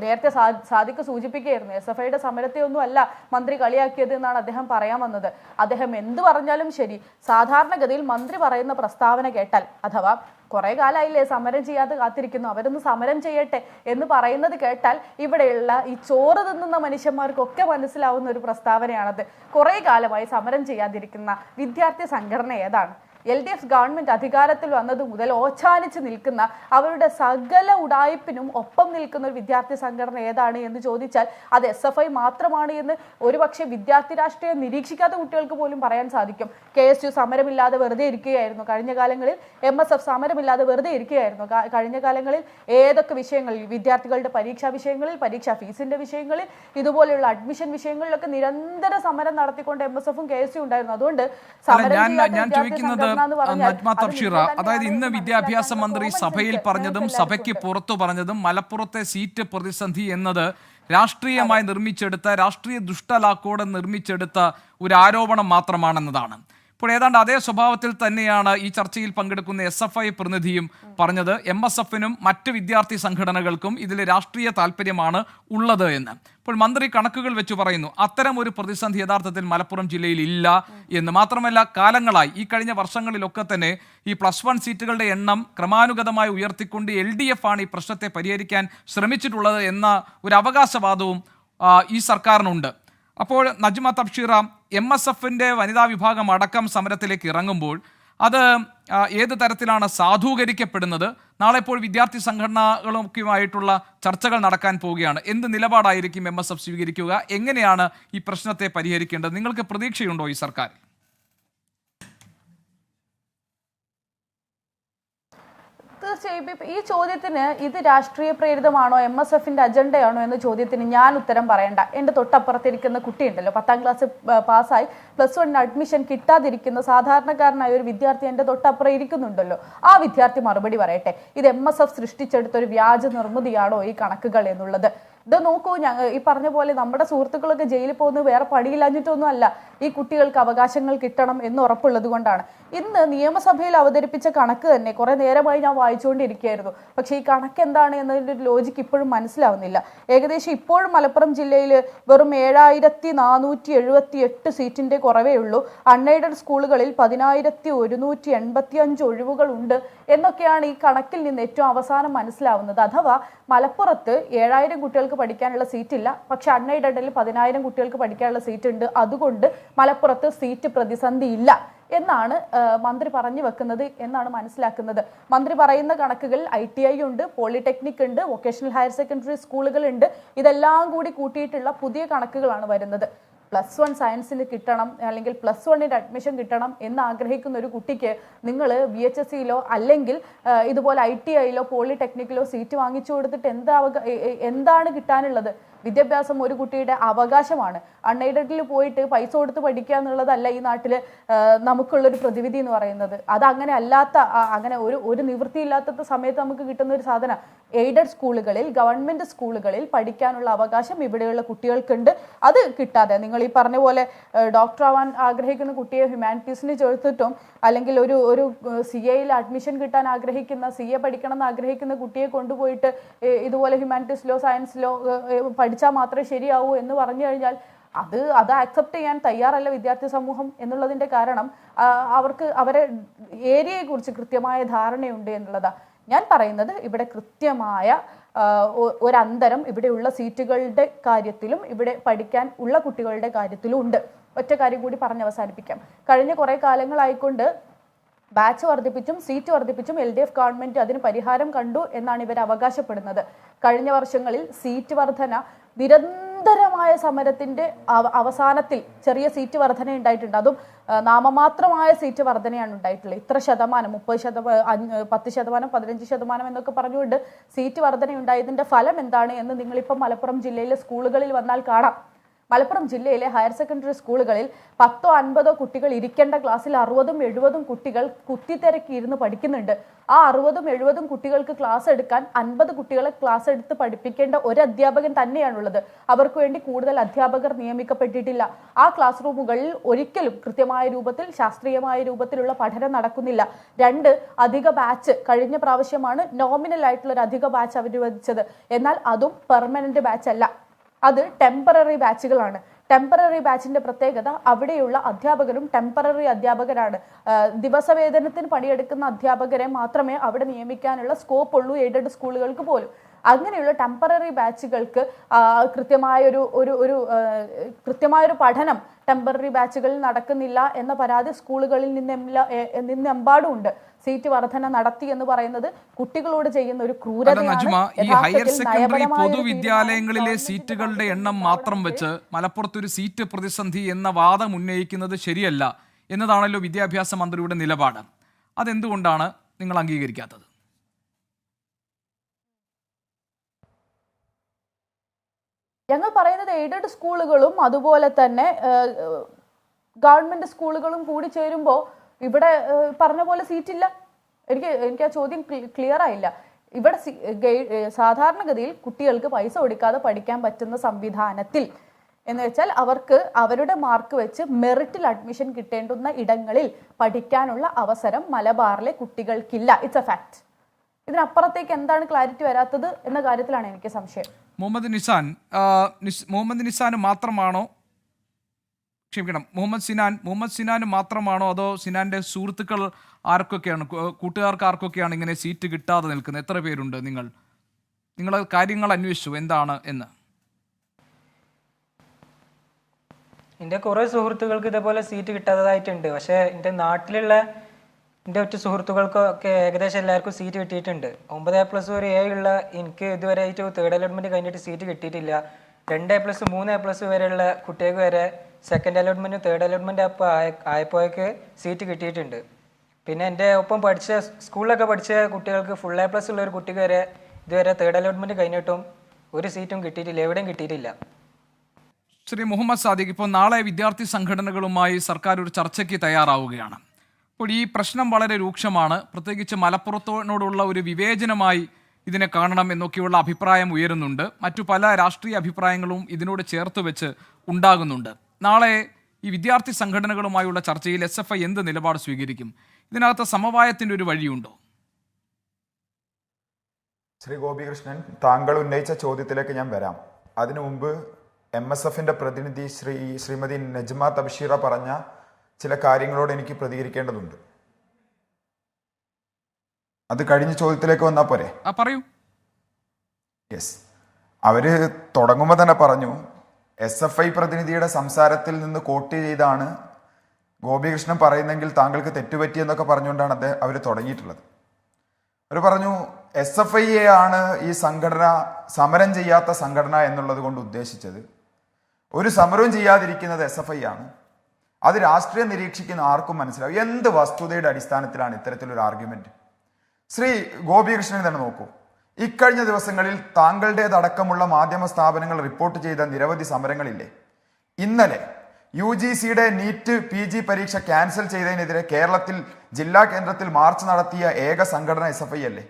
നേരത്തെ സാദിഖ് സൂചിപ്പിക്കുകയായിരുന്നു, SFIയുടെ സമരത്തെ ഒന്നും അല്ല മന്ത്രി കളിയാക്കിയത് എന്നാണ് അദ്ദേഹം പറയാൻ വന്നത്. അദ്ദേഹം എന്ത് പറഞ്ഞാലും ശരി, സാധാരണഗതിയിൽ മന്ത്രി പറയുന്ന പ്രസ്താവന കേട്ടാൽ, അഥവാ കുറെ കാലമായില്ലേ സമരം ചെയ്യാതെ കാത്തിരിക്കുന്നു, അവരൊന്ന് സമരം ചെയ്യട്ടെ എന്ന് പറയുന്നത് കേട്ടാൽ ഇവിടെയുള്ള ഈ ചോറ് തിന്നുന്ന മനുഷ്യന്മാർക്കൊക്കെ മനസ്സിലാവുന്ന ഒരു പ്രസ്താവനയാണത്. കുറെ കാലമായി സമരം ചെയ്യാതിരിക്കുന്ന വിദ്യാർത്ഥി സംഘടന ഏതാണ്? LDF ഗവൺമെന്റ് അധികാരത്തിൽ വന്നത് മുതൽ ഓച്ചാനിച്ച് നിൽക്കുന്ന, അവരുടെ സകല ഉടായ്പിനും ഒപ്പം നിൽക്കുന്ന ഒരു വിദ്യാർത്ഥി സംഘടന ഏതാണ് എന്ന് ചോദിച്ചാൽ അത് SFI മാത്രമാണ് എന്ന് ഒരുപക്ഷെ വിദ്യാർത്ഥി രാഷ്ട്രീയം നിരീക്ഷിക്കാത്ത കുട്ടികൾക്ക് പോലും പറയാൻ സാധിക്കും. KSU സമരമില്ലാതെ വെറുതെ ഇരിക്കുകയായിരുന്നു കഴിഞ്ഞ കാലങ്ങളിൽ, MSF സമരമില്ലാതെ വെറുതെ ഇരിക്കുകയായിരുന്നു കഴിഞ്ഞ കാലങ്ങളിൽ. ഏതൊക്കെ വിഷയങ്ങളിൽ, വിദ്യാർത്ഥികളുടെ പരീക്ഷാ വിഷയങ്ങളിൽ, പരീക്ഷാ ഫീസിന്റെ വിഷയങ്ങളിൽ, ഇതുപോലെയുള്ള അഡ്മിഷൻ വിഷയങ്ങളിലൊക്കെ നിരന്തര സമരം നടത്തിക്കൊണ്ട് MSFും KSU ഉണ്ടായിരുന്നു. അതുകൊണ്ട് സമരം നജ്മ തബ്ഷീറ, അതായത് ഇന്ന് വിദ്യാഭ്യാസ മന്ത്രി സഭയിൽ പറഞ്ഞതും സഭയ്ക്ക് പുറത്തു പറഞ്ഞതും മലപ്പുറത്തെ സീറ്റ് പ്രതിസന്ധി എന്നത് രാഷ്ട്രീയമായി നിർമ്മിച്ചെടുത്ത, രാഷ്ട്രീയ ദുഷ്ടലാക്കോടെ നിർമ്മിച്ചെടുത്ത ഒരു ആരോപണം മാത്രമാണെന്നതാണ്. ഇപ്പോൾ ഏതാണ്ട് അതേ സ്വഭാവത്തിൽ തന്നെയാണ് ഈ ചർച്ചയിൽ പങ്കെടുക്കുന്ന SFI പ്രതിനിധിയും പറഞ്ഞത്. MSFനും മറ്റ് വിദ്യാർത്ഥി സംഘടനകൾക്കും ഇതിൽ രാഷ്ട്രീയ താല്പര്യമാണ് ഉള്ളത് എന്ന്. ഇപ്പോൾ മന്ത്രി കണക്കുകൾ വെച്ച് പറയുന്നു അത്തരം ഒരു പ്രതിസന്ധി യഥാർത്ഥത്തിൽ മലപ്പുറം ജില്ലയിൽ ഇല്ല എന്ന്. മാത്രമല്ല, കാലങ്ങളായി ഈ കഴിഞ്ഞ വർഷങ്ങളിലൊക്കെ തന്നെ ഈ +1 സീറ്റുകളുടെ എണ്ണം ക്രമാനുഗതമായി ഉയർത്തിക്കൊണ്ട് LDF ആണ് ഈ പ്രശ്നത്തെ പരിഹരിക്കാൻ ശ്രമിച്ചിട്ടുള്ളത് എന്ന ഒരു അവകാശവാദവും ഈ സർക്കാരിനുണ്ട്. അപ്പോൾ നജ്മ തബ്ഷീറ, MSFന്റെ വനിതാ വിഭാഗം അടക്കം സമരത്തിലേക്ക് ഇറങ്ങുമ്പോൾ അത് ഏത് തരത്തിലാണ് സാധൂകരിക്കപ്പെടുന്നത്? നാളെ ഇപ്പോൾ വിദ്യാർത്ഥി സംഘടനകളുമായിട്ടുള്ള ചർച്ചകൾ നടക്കാൻ പോവുകയാണ്. എന്ത് നിലപാടായിരിക്കും MSF സ്വീകരിക്കുക? എങ്ങനെയാണ് ഈ പ്രശ്നത്തെ പരിഹരിക്കേണ്ടത്? നിങ്ങൾക്ക് പ്രതീക്ഷയുണ്ടോ ഈ സർക്കാർ? തീർച്ചയായും ഈ ചോദ്യത്തിന് ഇത് രാഷ്ട്രീയ പ്രേരിതമാണോ, MSFന്റെ അജണ്ടയാണോ എന്ന ചോദ്യത്തിന് ഞാൻ ഉത്തരം പറയണ്ട. എൻ്റെ തൊട്ടപ്പുറത്തിരിക്കുന്ന കുട്ടിയുണ്ടല്ലോ, 10ാം ക്ലാസ് പാസ്സായി +1 അഡ്മിഷൻ കിട്ടാതിരിക്കുന്ന സാധാരണക്കാരനായ ഒരു വിദ്യാർത്ഥി എൻ്റെ തൊട്ടപ്പുറം ഇരിക്കുന്നുണ്ടല്ലോ. ആ വിദ്യാർത്ഥി മറുപടി പറയട്ടെ, ഇത് MSF സൃഷ്ടിച്ചെടുത്ത ഒരു വ്യാജ നിർമ്മിതിയാണോ ഈ കണക്കുകൾ എന്നുള്ളത്. ഇത് നോക്കൂ, ഈ പറഞ്ഞ പോലെ നമ്മുടെ സുഹൃത്തുക്കളൊക്കെ ജയിലിൽ പോകുന്നത് വേറെ പണിയില്ലാഞ്ഞിട്ടൊന്നും അല്ല, ഈ കുട്ടികൾക്ക് അവകാശങ്ങൾ കിട്ടണം എന്ന് ഉറപ്പുള്ളത് കൊണ്ടാണ്. ഇന്ന് നിയമസഭയിൽ അവതരിപ്പിച്ച കണക്ക് തന്നെ കുറെ നേരമായി ഞാൻ വായിച്ചുകൊണ്ടിരിക്കുകയായിരുന്നു. പക്ഷേ ഈ കണക്ക് എന്താണ് എന്നതിൻ്റെ ഒരു ലോജിക്ക് ഇപ്പോഴും മനസ്സിലാവുന്നില്ല. ഏകദേശം ഇപ്പോഴും മലപ്പുറം ജില്ലയിൽ വെറും 7478 സീറ്റിന്റെ കുറവേ ഉള്ളൂ. അൺഎയ്ഡഡ് സ്കൂളുകളിൽ 10185 ഒഴിവുകൾ ഉണ്ട് എന്നൊക്കെയാണ് ഈ കണക്കിൽ നിന്ന് ഏറ്റവും അവസാനം മനസ്സിലാവുന്നത്. അഥവാ മലപ്പുറത്ത് 7000 കുട്ടികൾക്ക് പഠിക്കാനുള്ള സീറ്റ് ഇല്ല, പക്ഷെ അൺഎയ്ഡഡിൽ 10000 കുട്ടികൾക്ക് പഠിക്കാനുള്ള സീറ്റ് ഉണ്ട്. അതുകൊണ്ട് മലപ്പുറത്ത് സീറ്റ് പ്രതിസന്ധി ഇല്ല എന്നാണ് മന്ത്രി പറഞ്ഞു വെക്കുന്നത് എന്നാണ് മനസ്സിലാക്കുന്നത്. മന്ത്രി പറയുന്ന കണക്കുകൾ ITI ഉണ്ട്, പോളിടെക്നിക് ഉണ്ട്, വൊക്കേഷണൽ ഹയർ സെക്കൻഡറി സ്കൂളുകൾ ഉണ്ട്. ഇതെല്ലാം കൂടി കൂട്ടിയിട്ടുള്ള പുതിയ കണക്കുകളാണ് വരുന്നത്. +1 സയൻസിന് കിട്ടണം, അല്ലെങ്കിൽ +1ന്റെ അഡ്മിഷൻ കിട്ടണം എന്ന് ആഗ്രഹിക്കുന്ന ഒരു കുട്ടിക്ക് നിങ്ങൾ VHSEയിലോ അല്ലെങ്കിൽ ഇതുപോലെ ITIയിലോ പോളിടെക്നിക്കിലോ സീറ്റ് വാങ്ങിച്ചു കൊടുത്തിട്ട് എന്താണ് കിട്ടാനുള്ളത്? വിദ്യാഭ്യാസം ഒരു കുട്ടിയുടെ അവകാശമാണ്. അൺഎയ്ഡഡിൽ പോയിട്ട് പൈസ കൊടുത്ത് പഠിക്കുക എന്നുള്ളതല്ല ഈ നാട്ടിൽ നമുക്കുള്ളൊരു പ്രതിവിധി എന്ന് പറയുന്നത്. അത് അങ്ങനെ അല്ലാത്ത, അങ്ങനെ ഒരു നിവൃത്തിയില്ലാത്ത സമയത്ത് നമുക്ക് കിട്ടുന്ന ഒരു സാധനം. എയ്ഡഡ് സ്കൂളുകളിൽ, ഗവൺമെന്റ് സ്കൂളുകളിൽ പഠിക്കാനുള്ള അവകാശം ഇവിടെയുള്ള കുട്ടികൾക്കുണ്ട്. അത് കിട്ടാതെ നിങ്ങൾ ഈ പറഞ്ഞ പോലെ ഡോക്ടർ ആവാൻ ആഗ്രഹിക്കുന്ന കുട്ടിയെ ഹ്യൂമാനിറ്റീസിന് ചേർത്തിട്ടും, അല്ലെങ്കിൽ ഒരു CAയിൽ അഡ്മിഷൻ കിട്ടാൻ ആഗ്രഹിക്കുന്ന, CA പഠിക്കണം എന്ന് ആഗ്രഹിക്കുന്ന കുട്ടിയെ കൊണ്ടുപോയിട്ട് ഇതുപോലെ ഹ്യൂമാനിറ്റീസിലോ സയൻസിലോ പഠിച്ചാൽ മാത്രമേ ശരിയാവൂ എന്ന് പറഞ്ഞു കഴിഞ്ഞാൽ അത് ആക്സെപ്റ്റ് ചെയ്യാൻ തയ്യാറല്ല വിദ്യാർത്ഥി സമൂഹം എന്നുള്ളതിൻ്റെ കാരണം അവർക്ക് അവരെ ഏരിയയെക്കുറിച്ച് കൃത്യമായ ധാരണയുണ്ട് എന്നുള്ളതാണ്. ഞാൻ പറയുന്നത് ഇവിടെ കൃത്യമായ ഒരന്തരം ഇവിടെയുള്ള സീറ്റുകളുടെ കാര്യത്തിലും ഇവിടെ പഠിക്കാൻ ഉള്ള കുട്ടികളുടെ കാര്യത്തിലും ഉണ്ട്. ഒറ്റ കാര്യം കൂടി പറഞ്ഞ് അവസാനിപ്പിക്കാം. കഴിഞ്ഞ കുറേ കാലങ്ങളായിക്കൊണ്ട് ബാച്ച് വർദ്ധിപ്പിച്ചും സീറ്റ് വർദ്ധിപ്പിച്ചും LDF ഗവൺമെന്റ് അതിന് പരിഹാരം കണ്ടു എന്നാണ് ഇവർ അവകാശപ്പെടുന്നത്. കഴിഞ്ഞ വർഷങ്ങളിൽ സീറ്റ് വർധന നിരന്തരമായ സമരത്തിന്റെ അവസാനത്തിൽ ചെറിയ സീറ്റ് വർധന ഉണ്ടായിട്ടുണ്ട്. അതും നാമമാത്രമായ സീറ്റ് വർധനയാണ് ഉണ്ടായിട്ടുള്ളത്. ഇത്ര ശതമാനം, 30%, 10%, 15% എന്നൊക്കെ പറഞ്ഞുകൊണ്ട് സീറ്റ് വർധന ഉണ്ടായതിന്റെ ഫലം എന്താണ് എന്ന് നിങ്ങളിപ്പം മലപ്പുറം ജില്ലയിലെ സ്കൂളുകളിൽ വന്നാൽ കാണാം. മലപ്പുറം ജില്ലയിലെ ഹയർ സെക്കൻഡറി സ്കൂളുകളിൽ 10-50 കുട്ടികൾ ഇരിക്കേണ്ട ക്ലാസ്സിൽ 60-70 കുട്ടികൾ കുത്തിത്തിരക്കി ഇരുന്ന് പഠിക്കുന്നുണ്ട്. ആ 60-70 കുട്ടികൾക്ക് ക്ലാസ് എടുക്കാൻ 50 കുട്ടികളെ ക്ലാസ് എടുത്ത് പഠിപ്പിക്കേണ്ട ഒരു അധ്യാപകൻ തന്നെയാണുള്ളത്. അവർക്ക് വേണ്ടി കൂടുതൽ അധ്യാപകർ നിയമിക്കപ്പെട്ടിട്ടില്ല. ആ ക്ലാസ് റൂമുകളിൽ ഒരിക്കലും കൃത്യമായ രൂപത്തിൽ ശാസ്ത്രീയമായ രൂപത്തിലുള്ള പഠനം നടക്കുന്നില്ല. 2 അധിക ബാച്ച് കഴിഞ്ഞ പ്രാവശ്യമാണ് നോമിനൽ ആയിട്ടുള്ള ഒരു അധിക ബാച്ച് അനുവദിച്ചത്. എന്നാൽ അതും പെർമനന്റ് ബാച്ച് അല്ല, അത് ടെമ്പററി ബാച്ചുകളാണ്. ടെമ്പററി ബാച്ചിന്റെ പ്രത്യേകത അവിടെയുള്ള അധ്യാപകരും ടെമ്പററി അധ്യാപകരാണ്. ദിവസവേതനത്തിന് പണിയെടുക്കുന്ന അധ്യാപകരെ മാത്രമേ അവിടെ നിയമിക്കാനുള്ള സ്കോപ്പ് ഉള്ളൂ എയ്ഡഡ് സ്കൂളുകൾക്ക് പോലും. അങ്ങനെയുള്ള ടെമ്പററി ബാച്ചുകൾക്ക് കൃത്യമായൊരു പഠനം ടെമ്പററി ബാച്ചുകളിൽ നടക്കുന്നില്ല എന്ന പരാതി സ്കൂളുകളിൽ നിന്നെമ്പാടും ഉണ്ട്. സീറ്റ് വർധന നടത്തി എന്ന് പറയുന്നത് കുട്ടികളോട് ചെയ്യുന്ന ഒരു നജ്മ, ഈ ഹയർ സെക്കൻഡറി പൊതുവിദ്യാലയങ്ങളിലെ സീറ്റുകളുടെ എണ്ണം മാത്രം വെച്ച് മലപ്പുറത്ത് ഒരു സീറ്റ് പ്രതിസന്ധി എന്ന വാദം ഉന്നയിക്കുന്നത് ശരിയല്ല എന്നതാണല്ലോ വിദ്യാഭ്യാസ മന്ത്രിയുടെ നിലപാട്. അതെന്തുകൊണ്ടാണ് നിങ്ങൾ അംഗീകരിക്കാത്തത്? ഞങ്ങൾ പറയുന്നത് എയ്ഡഡ് സ്കൂളുകളും അതുപോലെ തന്നെ ഗവൺമെന്റ് സ്കൂളുകളും കൂടി ചേരുമ്പോൾ ഇവിടെ പറഞ്ഞ പോലെ സീറ്റില്ല. എനിക്ക് ആ ചോദ്യം ക്ലിയർ ആയില്ല. ഇവിടെ സാധാരണഗതിയിൽ കുട്ടികൾക്ക് പൈസ കൊടുക്കാതെ പഠിക്കാൻ പറ്റുന്ന സംവിധാനത്തിൽ എന്ന് വെച്ചാൽ അവർക്ക് അവരുടെ മാർക്ക് വെച്ച് മെറിറ്റിൽ അഡ്മിഷൻ കിട്ടേണ്ടുന്ന ഇടങ്ങളിൽ പഠിക്കാനുള്ള അവസരം മലബാറിലെ കുട്ടികൾക്കില്ല. It's a fact. ഇതിനപ്പുറത്തേക്ക് എന്താണ് ക്ലാരിറ്റി വരാത്തത് എന്ന കാര്യത്തിലാണ് എനിക്ക് സംശയം. മുഹമ്മദ് നിസാന് മാത്രമാണോ, ക്ഷമിക്കണം, മുഹമ്മദ് സിനാന് മാത്രമാണോ അതോ സിനാന്റെ സുഹൃത്തുക്കൾ ആർക്കൊക്കെയാണ്, കൂട്ടുകാർക്ക് ആർക്കൊക്കെയാണ് ഇങ്ങനെ സീറ്റ് കിട്ടാതെ നിൽക്കുന്നത്? എത്ര പേരുണ്ട്? നിങ്ങൾ കാര്യങ്ങൾ അന്വേഷിച്ചു എന്താണ് എന്ന്? എൻ്റെ കുറേ സുഹൃത്തുക്കൾക്ക് ഇതേപോലെ സീറ്റ് കിട്ടാത്തതായിട്ടുണ്ട്. പക്ഷേ എൻ്റെ നാട്ടിലുള്ള എൻ്റെ ഒറ്റ സുഹൃത്തുക്കൾക്കൊക്കെ ഏകദേശം എല്ലാവർക്കും സീറ്റ് കിട്ടിയിട്ടുണ്ട്. 9A+ ഒരു A ഉള്ള എനിക്ക് ഇതുവരെയായിട്ട് 3rd അലോട്ട്മെൻറ്റ് കഴിഞ്ഞിട്ട് സീറ്റ് കിട്ടിയിട്ടില്ല. 2A+, 3A+ വരെയുള്ള കുട്ടികൾക്ക് വരെ 2nd അലോട്ട്മെൻറ്റും 3rd അലോട്ട്മെൻറ്റ് അപ്പോൾ ആയപ്പോഴേക്ക് സീറ്റ് കിട്ടിയിട്ടുണ്ട്. പിന്നെ എൻ്റെ ഒപ്പം പഠിച്ച സ്കൂളിലൊക്കെ പഠിച്ച കുട്ടികൾക്ക് ഫുൾ A+ ഉള്ള ഒരു കുട്ടിക്ക് വരെ ഇതുവരെ 3rd അലോട്ട്മെൻറ്റ് കഴിഞ്ഞിട്ടും ഒരു സീറ്റും കിട്ടിയിട്ടില്ല, എവിടെയും കിട്ടിയിട്ടില്ല. ശ്രീ മുഹമ്മദ് സാദിഖ്, ഇപ്പോൾ നാളെ വിദ്യാർത്ഥി സംഘടനകളുമായി സർക്കാർ ഒരു ചർച്ചയ്ക്ക് തയ്യാറാവുകയാണ്. അപ്പോൾ ഈ പ്രശ്നം വളരെ രൂക്ഷമാണ്. പ്രത്യേകിച്ച് മലപ്പുറത്തിനോടുള്ള ഒരു വിവേചനമായി ഇതിനെ കാണണം എന്നൊക്കെയുള്ള അഭിപ്രായം ഉയരുന്നുണ്ട്. മറ്റു പല രാഷ്ട്രീയ അഭിപ്രായങ്ങളും ഇതിനോട് ചേർത്ത് വെച്ച് ഉണ്ടാകുന്നുണ്ട്. നാളെ ഈ വിദ്യാർത്ഥി സംഘടനകളുമായുള്ള ചർച്ചയിൽ SFI എന്ത് നിലപാട് സ്വീകരിക്കും? ഇതിനകത്ത് സമവായത്തിൻ്റെ ഒരു വഴിയുണ്ടോ? ശ്രീ ഗോപികൃഷ്ണൻ, താങ്കൾ ഉന്നയിച്ച ചോദ്യത്തിലേക്ക് ഞാൻ വരാം. അതിനു മുമ്പ് MSFന്റെ പ്രതിനിധി ശ്രീമതി നജ്മ തബ്ഷീറ പറഞ്ഞ ചില കാര്യങ്ങളോട് എനിക്ക് പ്രതികരിക്കേണ്ടതുണ്ട്. അത് കഴിഞ്ഞ ചോദ്യത്തിലേക്ക് വന്നാൽ പോരെ? പറയൂ. യെസ്, അവര് തുടങ്ങുമ്പോൾ തന്നെ പറഞ്ഞു SFI പ്രതിനിധിയുടെ സംസാരത്തിൽ നിന്ന് കോട്ട് ചെയ്താണ് ഗോപികൃഷ്ണൻ പറയുന്നെങ്കിൽ താങ്കൾക്ക് തെറ്റുപറ്റിയെന്നൊക്കെ പറഞ്ഞുകൊണ്ടാണ് അവർ തുടങ്ങിയിട്ടുള്ളത്. അവർ പറഞ്ഞു SFI ആണ് ഈ സംഘടന സമരം ചെയ്യാത്ത സംഘടന എന്നുള്ളത് കൊണ്ട് ഉദ്ദേശിച്ചത്. ഒരു സമരവും ചെയ്യാതിരിക്കുന്നത് SFI ആണ്. അത് രാഷ്ട്രീയം നിരീക്ഷിക്കുന്ന ആർക്കും മനസ്സിലാവും. എന്ത് വസ്തുതയുടെ അടിസ്ഥാനത്തിലാണ് ഇത്തരത്തിലൊരു ആർഗ്യുമെന്റ്? ശ്രീ ഗോപികൃഷ്ണൻ തന്നെ നോക്കൂ. ഇക്കഴിഞ്ഞ ദിവസങ്ങളിൽ താങ്കളുടേതടക്കമുള്ള മാധ്യമ സ്ഥാപനങ്ങൾ റിപ്പോർട്ട് ചെയ്ത നിരവധി സമരങ്ങളില്ലേ? ഇന്നലെ UGCയുടെ നീറ്റ് PG പരീക്ഷ ക്യാൻസൽ ചെയ്തതിനെതിരെ കേരളത്തിൽ ജില്ലാ കേന്ദ്രത്തിൽ മാർച്ച് നടത്തിയ ഏക സംഘടന SFI അല്ലേ?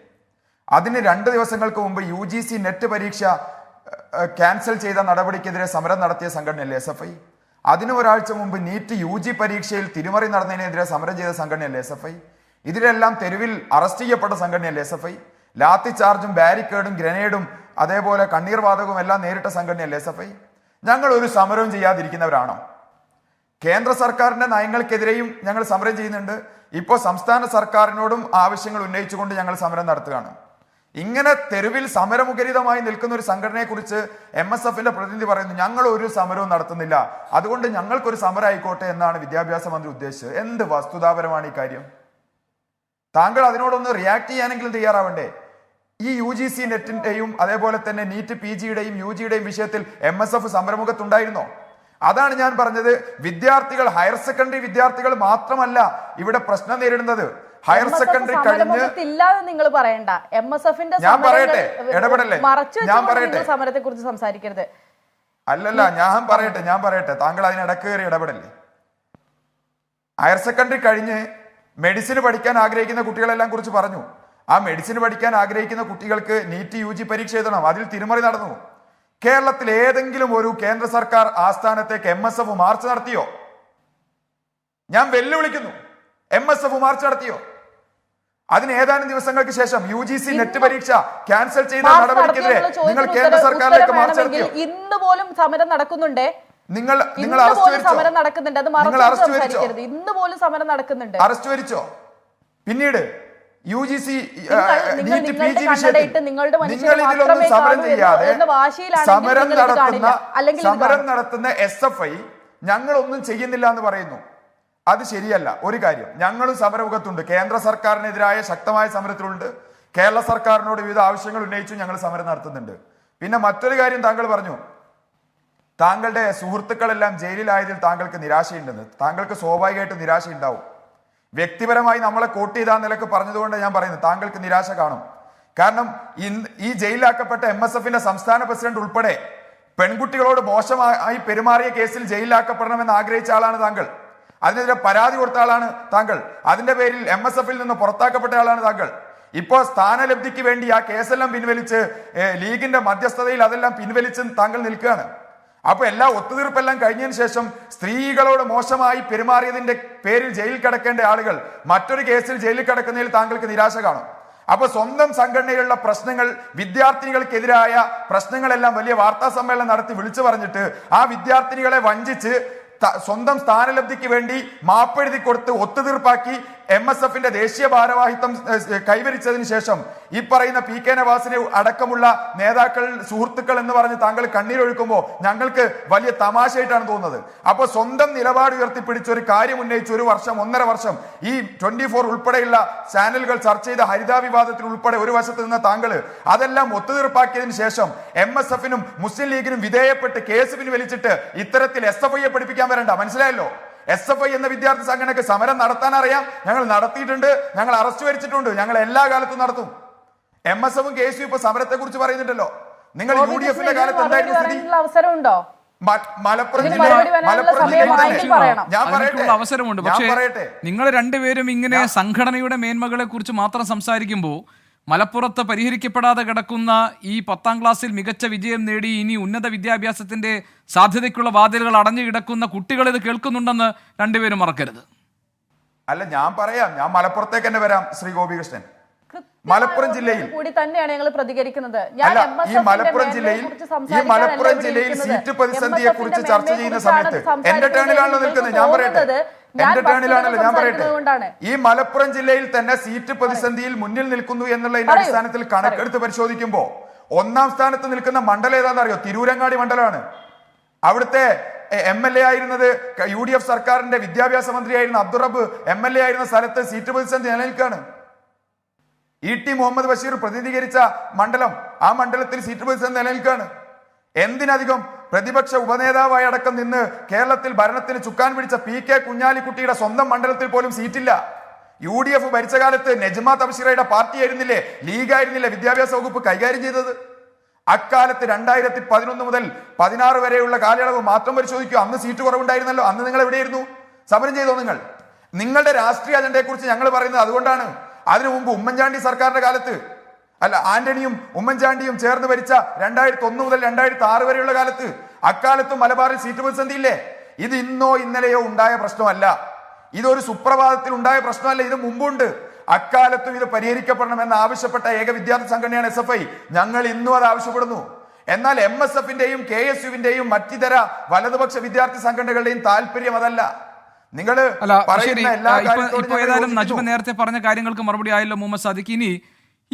അതിന് 2 ദിവസങ്ങൾക്ക് മുമ്പ് UGC നെറ്റ് പരീക്ഷ ക്യാൻസൽ ചെയ്ത നടപടിക്കെതിരെ സമരം നടത്തിയ സംഘടനയല്ലേ SFI? അതിന് ഒരാഴ്ച മുമ്പ് നീറ്റ് UG പരീക്ഷയിൽ തിരിമറി നടന്നതിനെതിരെ സമരം ചെയ്ത സംഘടനയല്ലേ SFI? ഇതിലെല്ലാം തെരുവിൽ അറസ്റ്റ് ചെയ്യപ്പെട്ട സംഘടനയല്ലേ SFI? ലാത്തി ചാർജും ബാരിക്കേഡും ഗ്രനേഡും അതേപോലെ കണ്ണീർ വാതകവും എല്ലാം നേരിട്ട സംഘടനയല്ലേ SFI? ഞങ്ങൾ ഒരു സമരവും ചെയ്യാതിരിക്കുന്നവരാണോ? കേന്ദ്ര സർക്കാരിന്റെ നയങ്ങൾക്കെതിരെയും ഞങ്ങൾ സമരം ചെയ്യുന്നുണ്ട്. ഇപ്പോൾ സംസ്ഥാന സർക്കാരിനോടും ആവശ്യങ്ങൾ ഉന്നയിച്ചുകൊണ്ട് ഞങ്ങൾ സമരം നടത്തുകയാണ്. ഇങ്ങനെ തെരുവിൽ സമരമുഖരിതമായി നിൽക്കുന്ന ഒരു സംഘടനയെ കുറിച്ച് MSFന്റെ പ്രതിനിധി പറയുന്നു ഞങ്ങൾ ഒരു സമരവും നടത്തുന്നില്ല, അതുകൊണ്ട് ഞങ്ങൾക്കൊരു സമരം ആയിക്കോട്ടെ എന്നാണ് വിദ്യാഭ്യാസ മന്ത്രി ഉദ്ദേശിച്ചത്. എന്ത് വസ്തുതാപരമാണ് ഈ കാര്യം? താങ്കൾ അതിനോടൊന്ന് റിയാക്ട് ചെയ്യാനെങ്കിലും തയ്യാറാവണ്ടേ? ഈ UGC നെറ്റിന്റെയും അതേപോലെ തന്നെ നീറ്റ് PGയുടെയും UGയുടെയും വിഷയത്തിൽ MSF സമരമുഖത്തുണ്ടായിരുന്നോ? അതാണ് ഞാൻ പറഞ്ഞത്. വിദ്യാർത്ഥികൾ, ഹയർ സെക്കൻഡറി വിദ്യാർത്ഥികൾ മാത്രമല്ല ഇവിടെ പ്രശ്നം നേരിടുന്നത്. ഹയർ സെക്കൻഡറി കഴിഞ്ഞ് നിങ്ങൾ പറയണ്ട. MSFന്റെ ഞാൻ പറയട്ടെ, ഇടപെടല്ലേ? സമരത്തെ കുറിച്ച് സംസാരിക്കരുത്. അല്ലല്ല, ഞാൻ പറയട്ടെ താങ്കൾ അതിനിടക്ക് കയറി ഇടപെടല്ലേ. ഹയർ സെക്കൻഡറി കഴിഞ്ഞ് മെഡിസിന് പഠിക്കാൻ ആഗ്രഹിക്കുന്ന കുട്ടികളെല്ലാം കുറിച്ച് പറഞ്ഞു. ആ മെഡിസിന് പഠിക്കാൻ ആഗ്രഹിക്കുന്ന കുട്ടികൾക്ക് നീറ്റ് UG പരീക്ഷ എഴുതണം. അതിൽ തിരിമറി നടന്നു. കേരളത്തിൽ ഏതെങ്കിലും ഒരു കേന്ദ്ര സർക്കാർ ആസ്ഥാനത്തേക്ക് MSF മാർച്ച് നടത്തിയോ? ഞാൻ വെല്ലുവിളിക്കുന്നു, MSF മാർച്ച് നടത്തിയോ? അതിന് ഏതാനും ദിവസങ്ങൾക്ക് ശേഷം UGC നെറ്റ് പരീക്ഷ ക്യാൻസൽ ചെയ്ത നടപടിക്കെതിരെ നിങ്ങൾ കേന്ദ്ര സർക്കാരിലേക്ക് മാർച്ച് നടത്തിയോ? ഇന്ന് പോലും സമരം നടക്കുന്നുണ്ട്. നിങ്ങൾ സമരം നടക്കുന്നുണ്ട്. അത് സംസാരിക്കരുത്. ഇന്ന് പോലും സമരം നടക്കുന്നുണ്ട്. അറസ്റ്റ് വരിച്ചോ? പിന്നീട് UGC നീറ്റ് PG നിങ്ങളുടെ നിങ്ങൾ ഇതിലൊന്നും സമരം ചെയ്യാതെ സമരം നടത്തുന്ന SFI ഞങ്ങളൊന്നും ചെയ്യുന്നില്ല എന്ന് പറയുന്നു. അത് ശരിയല്ല. ഒരു കാര്യം, ഞങ്ങളും സമരമുഖത്തുണ്ട്. കേന്ദ്ര സർക്കാരിനെതിരായ ശക്തമായ സമരത്തിലുണ്ട്. കേരള സർക്കാരിനോട് വിവിധ ആവശ്യങ്ങൾ ഉന്നയിച്ചു ഞങ്ങൾ സമരം നടത്തുന്നുണ്ട്. പിന്നെ മറ്റൊരു കാര്യം താങ്കൾ പറഞ്ഞു, താങ്കളുടെ സുഹൃത്തുക്കളെല്ലാം ജയിലിലായതിൽ താങ്കൾക്ക് നിരാശയുണ്ടെന്ന്. താങ്കൾക്ക് സ്വാഭാവികമായിട്ട് നിരാശ ഉണ്ടാവും. വ്യക്തിപരമായി നമ്മളെ കോട്ട് ചെയ്താൽ നിലക്ക് പറഞ്ഞതുകൊണ്ട് ഞാൻ പറയുന്നത് താങ്കൾക്ക് നിരാശ കാണും. കാരണം ഈ ജയിലിലാക്കപ്പെട്ട MSFന്റെ സംസ്ഥാന പ്രസിഡന്റ് ഉൾപ്പെടെ പെൺകുട്ടികളോട് മോശമായി പെരുമാറിയ കേസിൽ ജയിലിലാക്കപ്പെടണമെന്ന് ആഗ്രഹിച്ച ആളാണ് താങ്കൾ. അതിനെതിരെ പരാതി കൊടുത്ത ആളാണ് താങ്കൾ. അതിന്റെ പേരിൽ MSFൽ നിന്ന് പുറത്താക്കപ്പെട്ട ആളാണ് താങ്കൾ. ഇപ്പോൾ സ്ഥാനലബ്ധിക്ക് വേണ്ടി ആ കേസെല്ലാം പിൻവലിച്ച് ലീഗിന്റെ മധ്യസ്ഥതയിൽ അതെല്ലാം പിൻവലിച്ച് താങ്കൾ നിൽക്കുകയാണ്. അപ്പൊ എല്ലാ ഒത്തുതീർപ്പെല്ലാം കഴിഞ്ഞതിന് ശേഷം സ്ത്രീകളോട് മോശമായി പെരുമാറിയതിന്റെ പേരിൽ ജയിലിൽ കിടക്കേണ്ട ആളുകൾ മറ്റൊരു കേസിൽ ജയിലിൽ കിടക്കുന്നതിൽ താങ്കൾക്ക് നിരാശ കാണും. അപ്പൊ സ്വന്തം സംഘടനയിലുള്ള പ്രശ്നങ്ങൾ, വിദ്യാർത്ഥിനികൾക്കെതിരായ പ്രശ്നങ്ങളെല്ലാം വലിയ വാർത്താ സമ്മേളനം നടത്തി വിളിച്ചു പറഞ്ഞിട്ട് ആ വിദ്യാർത്ഥിനികളെ വഞ്ചിച്ച് സ്വന്തം സ്ഥാനലബ്ധിക്ക് വേണ്ടി മാപ്പെഴുതി കൊടുത്ത് ഒത്തുതീർപ്പാക്കി MSFന്റെ ദേശീയ ഭാരവാഹിത്വം കൈവരിച്ചതിന് ശേഷം ഈ പറയുന്ന PK നവാസിനെ അടക്കമുള്ള നേതാക്കൾ, സുഹൃത്തുക്കൾ എന്ന് പറഞ്ഞ് താങ്കൾ കണ്ണീരൊഴുക്കുമ്പോൾ ഞങ്ങൾക്ക് വലിയ തമാശയായിട്ടാണ് തോന്നുന്നത്. അപ്പോൾ സ്വന്തം നിലപാട് ഉയർത്തിപ്പിടിച്ച് ഒരു കാര്യം ഉന്നയിച്ച് 1 വർഷം 1.5 വർഷം ഈ 24 ഉൾപ്പെടെയുള്ള ചാനലുകൾ ചർച്ച ചെയ്ത ഹരിത വിവാദത്തിൽ ഉൾപ്പെടെ ഒരു വശത്ത് നിന്ന താങ്കൾ അതെല്ലാം ഒത്തുതീർപ്പാക്കിയതിനു ശേഷം MSFനും മുസ്ലിം ലീഗിനും വിധേയപ്പെട്ട് കേസ് പിൻവലിച്ചിട്ട് ഇത്തരത്തിൽ SFIയെ പഠിപ്പിക്കാൻ വരണ്ട. മനസ്സിലായല്ലോ? SFI എന്ന വിദ്യാർത്ഥി സംഘടനയ്ക്ക് സമരം നടത്താൻ അറിയാം. ഞങ്ങൾ നടത്തിയിട്ടുണ്ട്, ഞങ്ങൾ അറസ്റ്റ് വരിച്ചിട്ടുണ്ട്, ഞങ്ങൾ എല്ലാ കാലത്തും നടത്തും. MSFും KSU ഇപ്പൊ സമരത്തെ കുറിച്ച് പറയുന്നുണ്ടല്ലോ. നിങ്ങൾ UDFന്റെ കാലത്ത് എന്തായിരുന്നു സ്ഥിതി? മലപ്പുറം അവസരമുണ്ട്. പക്ഷേ നിങ്ങൾ രണ്ടുപേരും ഇങ്ങനെ സംഘടനയുടെ മേന്മകളെ കുറിച്ച് മാത്രം സംസാരിക്കുമ്പോൾ മലപ്പുറത്ത് പരിഹരിക്കപ്പെടാതെ കിടക്കുന്ന ഈ 10ാം ക്ലാസ്സിൽ മികച്ച വിജയം നേടി ഇനി ഉന്നത വിദ്യാഭ്യാസത്തിന്റെ സാധ്യതയ്ക്കുള്ള വാതിലുകൾ അടഞ്ഞു കിടക്കുന്ന കുട്ടികൾ ഇത് കേൾക്കുന്നുണ്ടെന്ന് രണ്ടുപേരും മറക്കരുത്. അല്ല, ഞാൻ പറയാം, ഞാൻ മലപ്പുറത്തേക്ക് തന്നെ വരാം. ശ്രീ ഗോപികൃഷ്ണൻ, മലപ്പുറം ജില്ലയിൽ കൂടി തന്നെയാണ് ഞങ്ങൾ പ്രതികരിക്കുന്നത്. ഈ മലപ്പുറം ജില്ലയിൽ സീറ്റ് പ്രതിസന്ധിയെ കുറിച്ച് ചർച്ച ചെയ്യുന്ന സമയത്ത് എന്റെ ടേണിലാണല്ലോ നിൽക്കുന്നത്. ഞാൻ പറയട്ടെ, ഈ മലപ്പുറം ജില്ലയിൽ തന്നെ സീറ്റ് പ്രതിസന്ധിയിൽ മുന്നിൽ നിൽക്കുന്നു എന്നുള്ളതിന്റെ അടിസ്ഥാനത്തിൽ കണക്കെടുത്ത് പരിശോധിക്കുമ്പോൾ 1ാം സ്ഥാനത്ത് നിൽക്കുന്ന മണ്ഡലം ഏതാണെന്ന് അറിയോ? തിരൂരങ്ങാടി മണ്ഡലമാണ്. അവിടുത്തെ MLA ആയിരുന്നത് UDF സർക്കാരിന്റെ വിദ്യാഭ്യാസ മന്ത്രിയായിരുന്ന അബ്ദുറബ് MLA ആയിരുന്ന സ്ഥലത്ത് സീറ്റ് പ്രതിസന്ധി നിലനിൽക്കുകയാണ്. ET മുഹമ്മദ് ബഷീർ പ്രതിനിധീകരിച്ച മണ്ഡലം, ആ മണ്ഡലത്തിൽ സീറ്റ് പ്രതിസന്ധി നിലനിൽക്കുകയാണ്. എന്തിനധികം പ്രതിപക്ഷ ഉപനേതാവായി അടക്കം നിന്ന് കേരളത്തിൽ ഭരണത്തിന് ചുക്കാൻ പിടിച്ച PK കുഞ്ഞാലിക്കുട്ടിയുടെ സ്വന്തം മണ്ഡലത്തിൽ പോലും സീറ്റില്ല. UDF ഭരിച്ച കാലത്ത് നെജ്മ തബ്ഷിറയുടെ പാർട്ടി ആയിരുന്നില്ലേ, ലീഗായിരുന്നില്ലേ വിദ്യാഭ്യാസ വകുപ്പ് കൈകാര്യം ചെയ്തത്? അക്കാലത്ത് 2011 മുതൽ 16 വരെയുള്ള കാലയളവ് മാത്രം പരിശോധിക്കുക. അന്ന് സീറ്റ് കുറവുണ്ടായിരുന്നല്ലോ. അന്ന് നിങ്ങൾ എവിടെയായിരുന്നു? സമരം ചെയ്തോ? നിങ്ങളുടെ രാഷ്ട്രീയ അജണ്ടയെ കുറിച്ച് ഞങ്ങൾ പറയുന്നത് അതുകൊണ്ടാണ്. അതിനു മുമ്പ് ഉമ്മൻചാണ്ടി സർക്കാരിന്റെ കാലത്ത്, അല്ല, ആന്റണിയും ഉമ്മൻചാണ്ടിയും ചേർന്ന് ഭരിച്ച 2001 മുതൽ 2006 വരെയുള്ള കാലത്ത്, അക്കാലത്തും മലബാറിൽ സീറ്റ് പ്രതിസന്ധി ഇല്ലേ? ഇത് ഇന്നോ ഇന്നലെയോ ഉണ്ടായ പ്രശ്നമല്ല. ഇതൊരു സുപ്രഭാതത്തിൽ ഉണ്ടായ പ്രശ്നമല്ല. ഇത് മുമ്പുണ്ട്. അക്കാലത്തും ഇത് പരിഹരിക്കപ്പെടണമെന്ന് ആവശ്യപ്പെട്ട ഏക വിദ്യാർത്ഥി സംഘടനയാണ് SFI. ഞങ്ങൾ ഇന്നും അത് ആവശ്യപ്പെടുന്നു. എന്നാൽ MSFന്റെയും KSUവിന്റെയും മറ്റിതര വലതുപക്ഷ വിദ്യാർത്ഥി സംഘടനകളുടെയും താല്പര്യം അതല്ല. നിങ്ങൾ ഇപ്പൊ ഏതായാലും നജ്മ നേരത്തെ പറഞ്ഞ കാര്യങ്ങൾക്ക് മറുപടി ആയല്ലോ മുഹമ്മദ് സാദിഖ്. ഇനി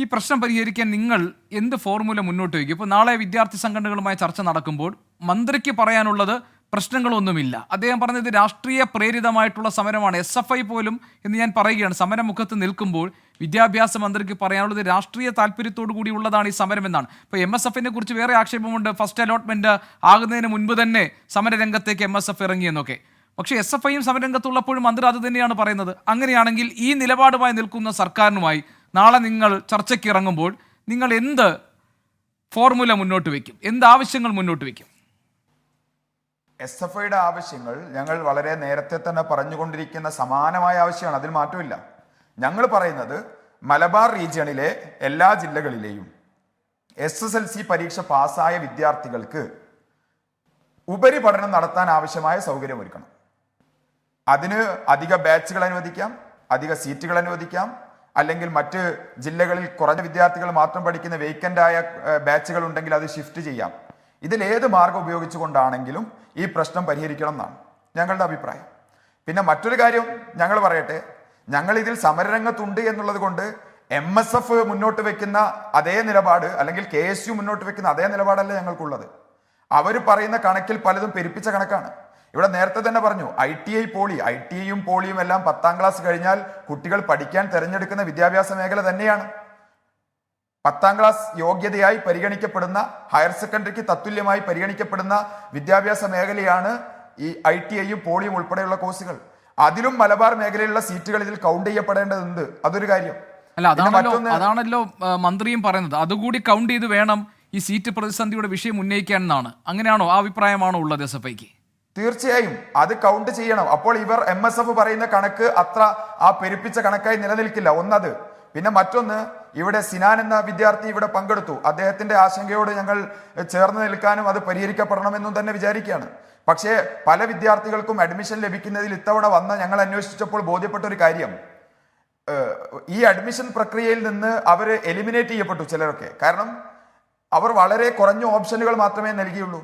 ഈ പ്രശ്നം പരിഹരിക്കാൻ നിങ്ങൾ എന്ത് ഫോർമുല മുന്നോട്ട് വയ്ക്കും? ഇപ്പോൾ നാളെ വിദ്യാർത്ഥി സംഘടനകളുമായി ചർച്ച നടക്കുമ്പോൾ മന്ത്രിക്ക് പറയാനുള്ളത് പ്രശ്നങ്ങളൊന്നുമില്ല. അദ്ദേഹം പറഞ്ഞത് രാഷ്ട്രീയ പ്രേരിതമായിട്ടുള്ള സമരമാണ്. SFI പോലും എന്ന് ഞാൻ പറയുകയാണ്, സമരമുഖത്ത് നിൽക്കുമ്പോൾ വിദ്യാഭ്യാസ മന്ത്രിക്ക് പറയാനുള്ളത് രാഷ്ട്രീയ താല്പര്യത്തോടു കൂടി ഉള്ളതാണ് ഈ സമരം എന്നാണ്. ഇപ്പോൾ MSFനെ കുറിച്ച് വേറെ ആക്ഷേപമുണ്ട്. ഫസ്റ്റ് അലോട്ട്മെന്റ് ആകുന്നതിന് മുൻപ് തന്നെ സമരരംഗത്തേക്ക് MSF ഇറങ്ങിയെന്നൊക്കെ. പക്ഷേ SFIയും സമരരംഗത്തുള്ളപ്പോഴും മന്ത്രി അത് തന്നെയാണ് പറയുന്നത്. അങ്ങനെയാണെങ്കിൽ ഈ നിലപാടുമായി നിൽക്കുന്ന സർക്കാരിനുമായി നാളെ നിങ്ങൾ ചർച്ചയ്ക്ക് ഇറങ്ങുമ്പോൾ നിങ്ങൾ എന്ത് ഫോർമുല മുന്നോട്ട് വയ്ക്കും? എന്ത് ആവശ്യങ്ങൾ മുന്നോട്ട് വയ്ക്കും? SFIയുടെ ആവശ്യങ്ങൾ ഞങ്ങൾ വളരെ നേരത്തെ തന്നെ പറഞ്ഞുകൊണ്ടിരിക്കുന്ന സമാനമായ ആവശ്യമാണ്, അതിൽ മാറ്റമില്ല. ഞങ്ങൾ പറയുന്നത് മലബാർ റീജിയണിലെ എല്ലാ ജില്ലകളിലെയും SSLC പരീക്ഷ പാസ്സായ വിദ്യാർത്ഥികൾക്ക് ഉപരിപഠനം നടത്താൻ ആവശ്യമായ സൗകര്യമൊരുക്കണം. അതിന് അധിക ബാച്ചുകൾ അനുവദിക്കാം, അധിക സീറ്റുകൾ അനുവദിക്കാം, അല്ലെങ്കിൽ മറ്റ് ജില്ലകളിൽ കുറഞ്ഞ വിദ്യാർത്ഥികൾ മാത്രം പഠിക്കുന്ന വേക്കൻ്റായ ബാച്ചുകൾ ഉണ്ടെങ്കിൽ അത് ഷിഫ്റ്റ് ചെയ്യാം. ഇതിലേത് മാർഗം ഉപയോഗിച്ചുകൊണ്ടാണെങ്കിലും ഈ പ്രശ്നം പരിഹരിക്കണം എന്നാണ് ഞങ്ങളുടെ അഭിപ്രായം. പിന്നെ മറ്റൊരു കാര്യം ഞങ്ങൾ പറയട്ടെ, ഞങ്ങൾ ഇതിൽ സമരരംഗത്തുണ്ട് എന്നുള്ളത് കൊണ്ട് MSF മുന്നോട്ട് വെക്കുന്ന അതേ നിലപാട് അല്ലെങ്കിൽ KSU മുന്നോട്ട് വെക്കുന്ന അതേ നിലപാടല്ല ഞങ്ങൾക്കുള്ളത്. അവർ പറയുന്ന കണക്കിൽ പലതും പെരുപ്പിച്ച കണക്കാണ്. ഇവിടെ നേരത്തെ തന്നെ പറഞ്ഞു, ITIയും പോളിയും എല്ലാം 10ാം ക്ലാസ് കഴിഞ്ഞാൽ കുട്ടികൾ പഠിക്കാൻ തിരഞ്ഞെടുക്കുന്ന വിദ്യാഭ്യാസ മേഖല തന്നെയാണ്. 10ാം ക്ലാസ് യോഗ്യതയായി പരിഗണിക്കപ്പെടുന്ന, ഹയർ സെക്കൻഡറിക്ക് തത്തുല്യമായി പരിഗണിക്കപ്പെടുന്ന വിദ്യാഭ്യാസ മേഖലയാണ് ഈ ITIയും പോളിയും ഉൾപ്പെടെയുള്ള കോഴ്സുകൾ. അതിലും മലബാർ മേഖലയിലുള്ള സീറ്റുകൾ ഇതിൽ കൗണ്ട് ചെയ്യപ്പെടേണ്ടതുണ്ട്. അതൊരു കാര്യം. അല്ല, അതാണല്ലോ മന്ത്രിയും പറയുന്നത്, അതുകൂടി കൗണ്ട് ചെയ്ത് വേണം ഈ സീറ്റ് പ്രതിസന്ധിയുടെ വിഷയം ഉന്നയിക്കാൻ എന്നാണ്. അങ്ങനെയാണോ, ആ അഭിപ്രായമാണോ ഉള്ളത് SFIക്ക്? തീർച്ചയായും അത് കൗണ്ട് ചെയ്യണം. അപ്പോൾ ഇവർ MSF പറയുന്ന കണക്ക് അത്ര ആ പെരുപ്പിച്ച കണക്കായി നിലനിൽക്കില്ല, ഒന്നത്. പിന്നെ മറ്റൊന്ന്, ഇവിടെ സിനാൻ എന്ന വിദ്യാർത്ഥി ഇവിടെ പങ്കെടുത്തു. അദ്ദേഹത്തിന്റെ ആശങ്കയോട് ഞങ്ങൾ ചേർന്ന് നിൽക്കാനും അത് പരിഹരിക്കപ്പെടണമെന്നും തന്നെ വിചാരിക്കുകയാണ്. പക്ഷേ പല വിദ്യാർത്ഥികൾക്കും അഡ്മിഷൻ ലഭിക്കുന്നതിൽ ഇത്തവണ വന്ന ഞങ്ങൾ അന്വേഷിച്ചപ്പോൾ ബോധ്യപ്പെട്ട ഒരു കാര്യം, ഈ അഡ്മിഷൻ പ്രക്രിയയിൽ നിന്ന് അവർ എലിമിനേറ്റ് ചെയ്യപ്പെട്ടു ചിലരൊക്കെ. കാരണം അവർ വളരെ കുറഞ്ഞ ഓപ്ഷനുകൾ മാത്രമേ നൽകിയുള്ളൂ.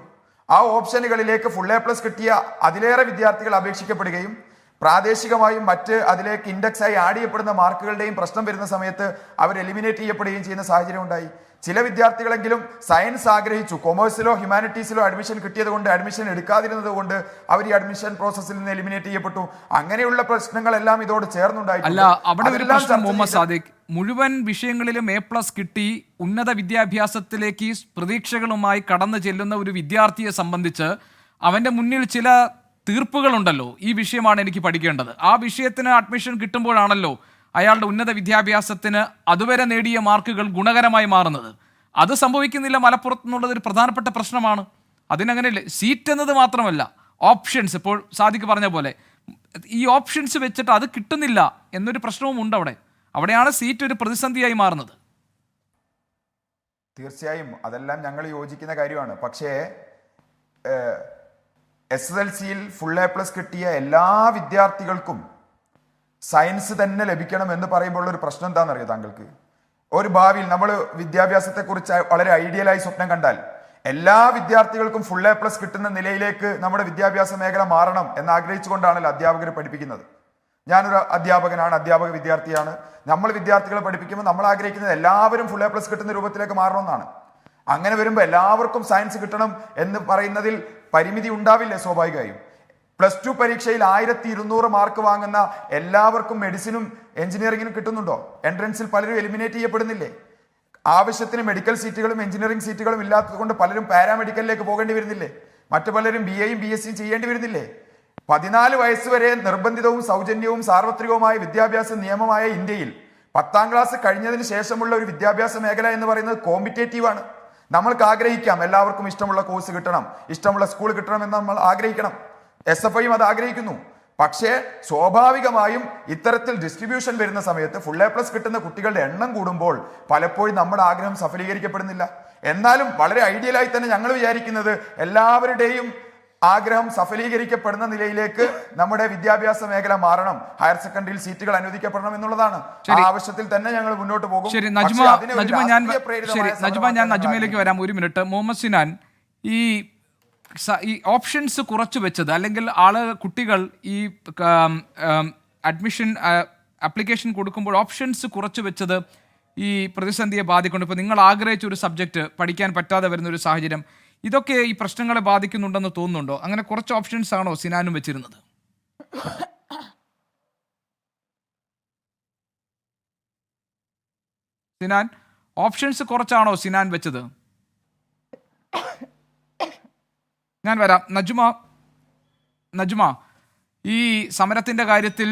ആ ഓപ്ഷനുകളിലേക്ക് ഫുൾ A+ കിട്ടിയ അതിലേറെ വിദ്യാർത്ഥികൾ അപേക്ഷിക്കപ്പെടുകയും പ്രാദേശികമായും മറ്റ് അതിലേക്ക് ഇൻഡെക്സായി ആഡ് ചെയ്യപ്പെടുന്ന മാർക്കുകളുടെയും പ്രശ്നം വരുന്ന സമയത്ത് അവർ എലിമിനേറ്റ് ചെയ്യപ്പെടുകയും ചെയ്യുന്ന സാഹചര്യം ഉണ്ടായി. ചില വിദ്യാർത്ഥികളെങ്കിലും സയൻസ് ആഗ്രഹിച്ചു, കൊമേഴ്സിലോ ഹ്യൂമാനിറ്റീസിലോ അഡ്മിഷൻ കിട്ടിയത് കൊണ്ട് അഡ്മിഷൻ എടുക്കാതിരുന്നത് കൊണ്ട് അവർ ഈ അഡ്മിഷൻ പ്രോസസ്സിൽ നിന്ന് എലിമിനേറ്റ് ചെയ്യപ്പെട്ടു. അങ്ങനെയുള്ള പ്രശ്നങ്ങളെല്ലാം ഇതോട് ചേർന്നുണ്ടായിട്ടുണ്ട്. അല്ല, അവിടെ ഒരു പ്രശ്നം മുഹമ്മദ് സാദിഖ്, മുഴുവൻ വിഷയങ്ങളിലും A+ കിട്ടി ഉന്നത വിദ്യാഭ്യാസത്തിലേക്ക് പ്രതീക്ഷകളുമായി കടന്നു ചെല്ലുന്ന ഒരു വിദ്യാർത്ഥിയെ സംബന്ധിച്ച് അവന്റെ മുന്നിൽ ചില തീർപ്പുകളുണ്ടല്ലോ. ഈ വിഷയമാണ് എനിക്ക് പഠിക്കേണ്ടത്, ആ വിഷയത്തിന് അഡ്മിഷൻ കിട്ടുമ്പോഴാണല്ലോ അയാളുടെ ഉന്നത വിദ്യാഭ്യാസത്തിന് അതുവരെ നേടിയ മാർക്കുകൾ ഗുണകരമായി മാറുന്നത്. അത് സംഭവിക്കുന്നില്ല മലപ്പുറത്ത് എന്നുള്ളത് ഒരു പ്രധാനപ്പെട്ട പ്രശ്നമാണ്. അതിനങ്ങനെയല്ലേ, സീറ്റ് എന്നത് മാത്രമല്ല, ഓപ്ഷൻസ്, ഇപ്പോൾ സാദിഖ് പറഞ്ഞ പോലെ ഈ ഓപ്ഷൻസ് വെച്ചിട്ട് അത് കിട്ടുന്നില്ല എന്നൊരു പ്രശ്നവും ഉണ്ട് അവിടെ. അവിടെയാണ് സീറ്റ് ഒരു പ്രതിസന്ധിയായി മാറുന്നത്. തീർച്ചയായും അതെല്ലാം ഞങ്ങൾ യോജിക്കുന്ന കാര്യമാണ്. പക്ഷേ SSLCയിൽ ഫുൾ A+ കിട്ടിയ എല്ലാ വിദ്യാർത്ഥികൾക്കും സയൻസ് തന്നെ ലഭിക്കണം എന്ന് പറയുമ്പോൾ ഒരു പ്രശ്നം എന്താണെന്നറിയോ താങ്കൾക്ക്? ഒരു ഭാവിയിൽ നമ്മൾ വിദ്യാഭ്യാസത്തെക്കുറിച്ച് വളരെ ഐഡിയലായി സ്വപ്നം കണ്ടാൽ എല്ലാ വിദ്യാർത്ഥികൾക്കും ഫുൾ A+ കിട്ടുന്ന നിലയിലേക്ക് നമ്മുടെ വിദ്യാഭ്യാസ മേഖല മാറണം എന്ന് ആഗ്രഹിച്ചുകൊണ്ടാണല്ലോ അധ്യാപകർ പഠിപ്പിക്കുന്നത്. ഞാനൊരു അധ്യാപകനാണ്, അധ്യാപക വിദ്യാർത്ഥിയാണ്. നമ്മൾ വിദ്യാർത്ഥികളെ പഠിപ്പിക്കുമ്പോൾ നമ്മൾ ആഗ്രഹിക്കുന്നത് എല്ലാവരും ഫുൾ A+ കിട്ടുന്ന രൂപത്തിലേക്ക് മാറണമെന്നാണ്. അങ്ങനെ വരുമ്പോൾ എല്ലാവർക്കും സയൻസ് കിട്ടണം എന്ന് പറയുന്നതിൽ പരിമിതി ഉണ്ടാവില്ലേ? സ്വാഭാവികമായും +2 പരീക്ഷയിൽ 1200 മാർക്ക് വാങ്ങുന്ന എല്ലാവർക്കും മെഡിസിനും എഞ്ചിനീയറിംഗിനും കിട്ടുന്നുണ്ടോ? എൻട്രൻസിൽ പലരും എലിമിനേറ്റ് ചെയ്യപ്പെടുന്നില്ലേ? ആവശ്യത്തിന് മെഡിക്കൽ സീറ്റുകളും എഞ്ചിനീയറിംഗ് സീറ്റുകളും ഇല്ലാത്തത് കൊണ്ട് പലരും പാരാമെഡിക്കലിലേക്ക് പോകേണ്ടി വരുന്നില്ലേ? മറ്റു പലരും BAയും BSCയും ചെയ്യേണ്ടി വരുന്നില്ലേ? 14 വയസ്സ് വരെ നിർബന്ധിതവും സൗജന്യവും സാർവത്രികവുമായ വിദ്യാഭ്യാസ നിയമമായ ഇന്ത്യയിൽ 10ാം ക്ലാസ് കഴിഞ്ഞതിന് ശേഷമുള്ള ഒരു വിദ്യാഭ്യാസ മേഖല എന്ന് പറയുന്നത് കോമ്പറ്റേറ്റീവാണ്. നമ്മൾക്ക് ആഗ്രഹിക്കാം എല്ലാവർക്കും ഇഷ്ടമുള്ള കോഴ്സ് കിട്ടണം, ഇഷ്ടമുള്ള സ്കൂൾ കിട്ടണം എന്ന് നമ്മൾ ആഗ്രഹിക്കണം. SFIയും അത് ആഗ്രഹിക്കുന്നു. പക്ഷേ സ്വാഭാവികമായും ഇത്തരത്തിൽ ഡിസ്ട്രിബ്യൂഷൻ വരുന്ന സമയത്ത് ഫുൾ A+ കിട്ടുന്ന കുട്ടികളുടെ എണ്ണം കൂടുമ്പോൾ പലപ്പോഴും നമ്മുടെ ആഗ്രഹം സഫലീകരിക്കപ്പെടുന്നില്ല. എന്നാലും വളരെ ഐഡിയലായി തന്നെ ഞങ്ങൾ വിചാരിക്കുന്നത് എല്ലാവരുടെയും ആഗ്രഹം സഫലീകരിക്കപ്പെടുന്ന നിലയിലേക്ക് നമ്മുടെ വിദ്യാഭ്യാസ മേഖല മാറണം, ഹയർ സെക്കൻഡറിയിൽ സീറ്റുകൾ അനുവദിക്കപ്പെടണം എന്നുള്ളതാണ്. ആ ആവശ്യത്തിൽ തന്നെ ഞങ്ങൾ മുന്നോട്ട് പോകും. ശരി നജ്മ, ഞാൻ നജ്മയിലേക്ക് വരാം. ഒരു മിനിറ്റ്. മുഹമ്മദ് സിനാൻ, ഈ ഓപ്ഷൻസ് കുറച്ചു വെച്ചത്, അല്ലെങ്കിൽ കുട്ടികൾ ഈ അഡ്മിഷൻ ആപ്ലിക്കേഷൻ കൊടുക്കുമ്പോൾ ഓപ്ഷൻസ് കുറച്ചു വെച്ചത് ഈ പ്രതിസന്ധിയെ ബാധിക്കുന്നുണ്ട്. ഇപ്പോൾ നിങ്ങൾ ആഗ്രഹിച്ച ഒരു സബ്ജക്റ്റ് പഠിക്കാൻ പറ്റാതെ വരുന്ന ഒരു സാഹചര്യം, ഇതൊക്കെ ഈ പ്രശ്നങ്ങളെ ബാധിക്കുന്നുണ്ടെന്ന് തോന്നുന്നുണ്ടോ? അങ്ങനെ കുറച്ച് ഓപ്ഷൻസ് ആണോ സിനാനും വെച്ചിരുന്നത്? സിനാൻ, ഓപ്ഷൻസ് കുറച്ചാണോ സിനാൻ വെച്ചത്? ഞാൻ വരാം. നജ്മ, ഈ സമരത്തിന്റെ കാര്യത്തിൽ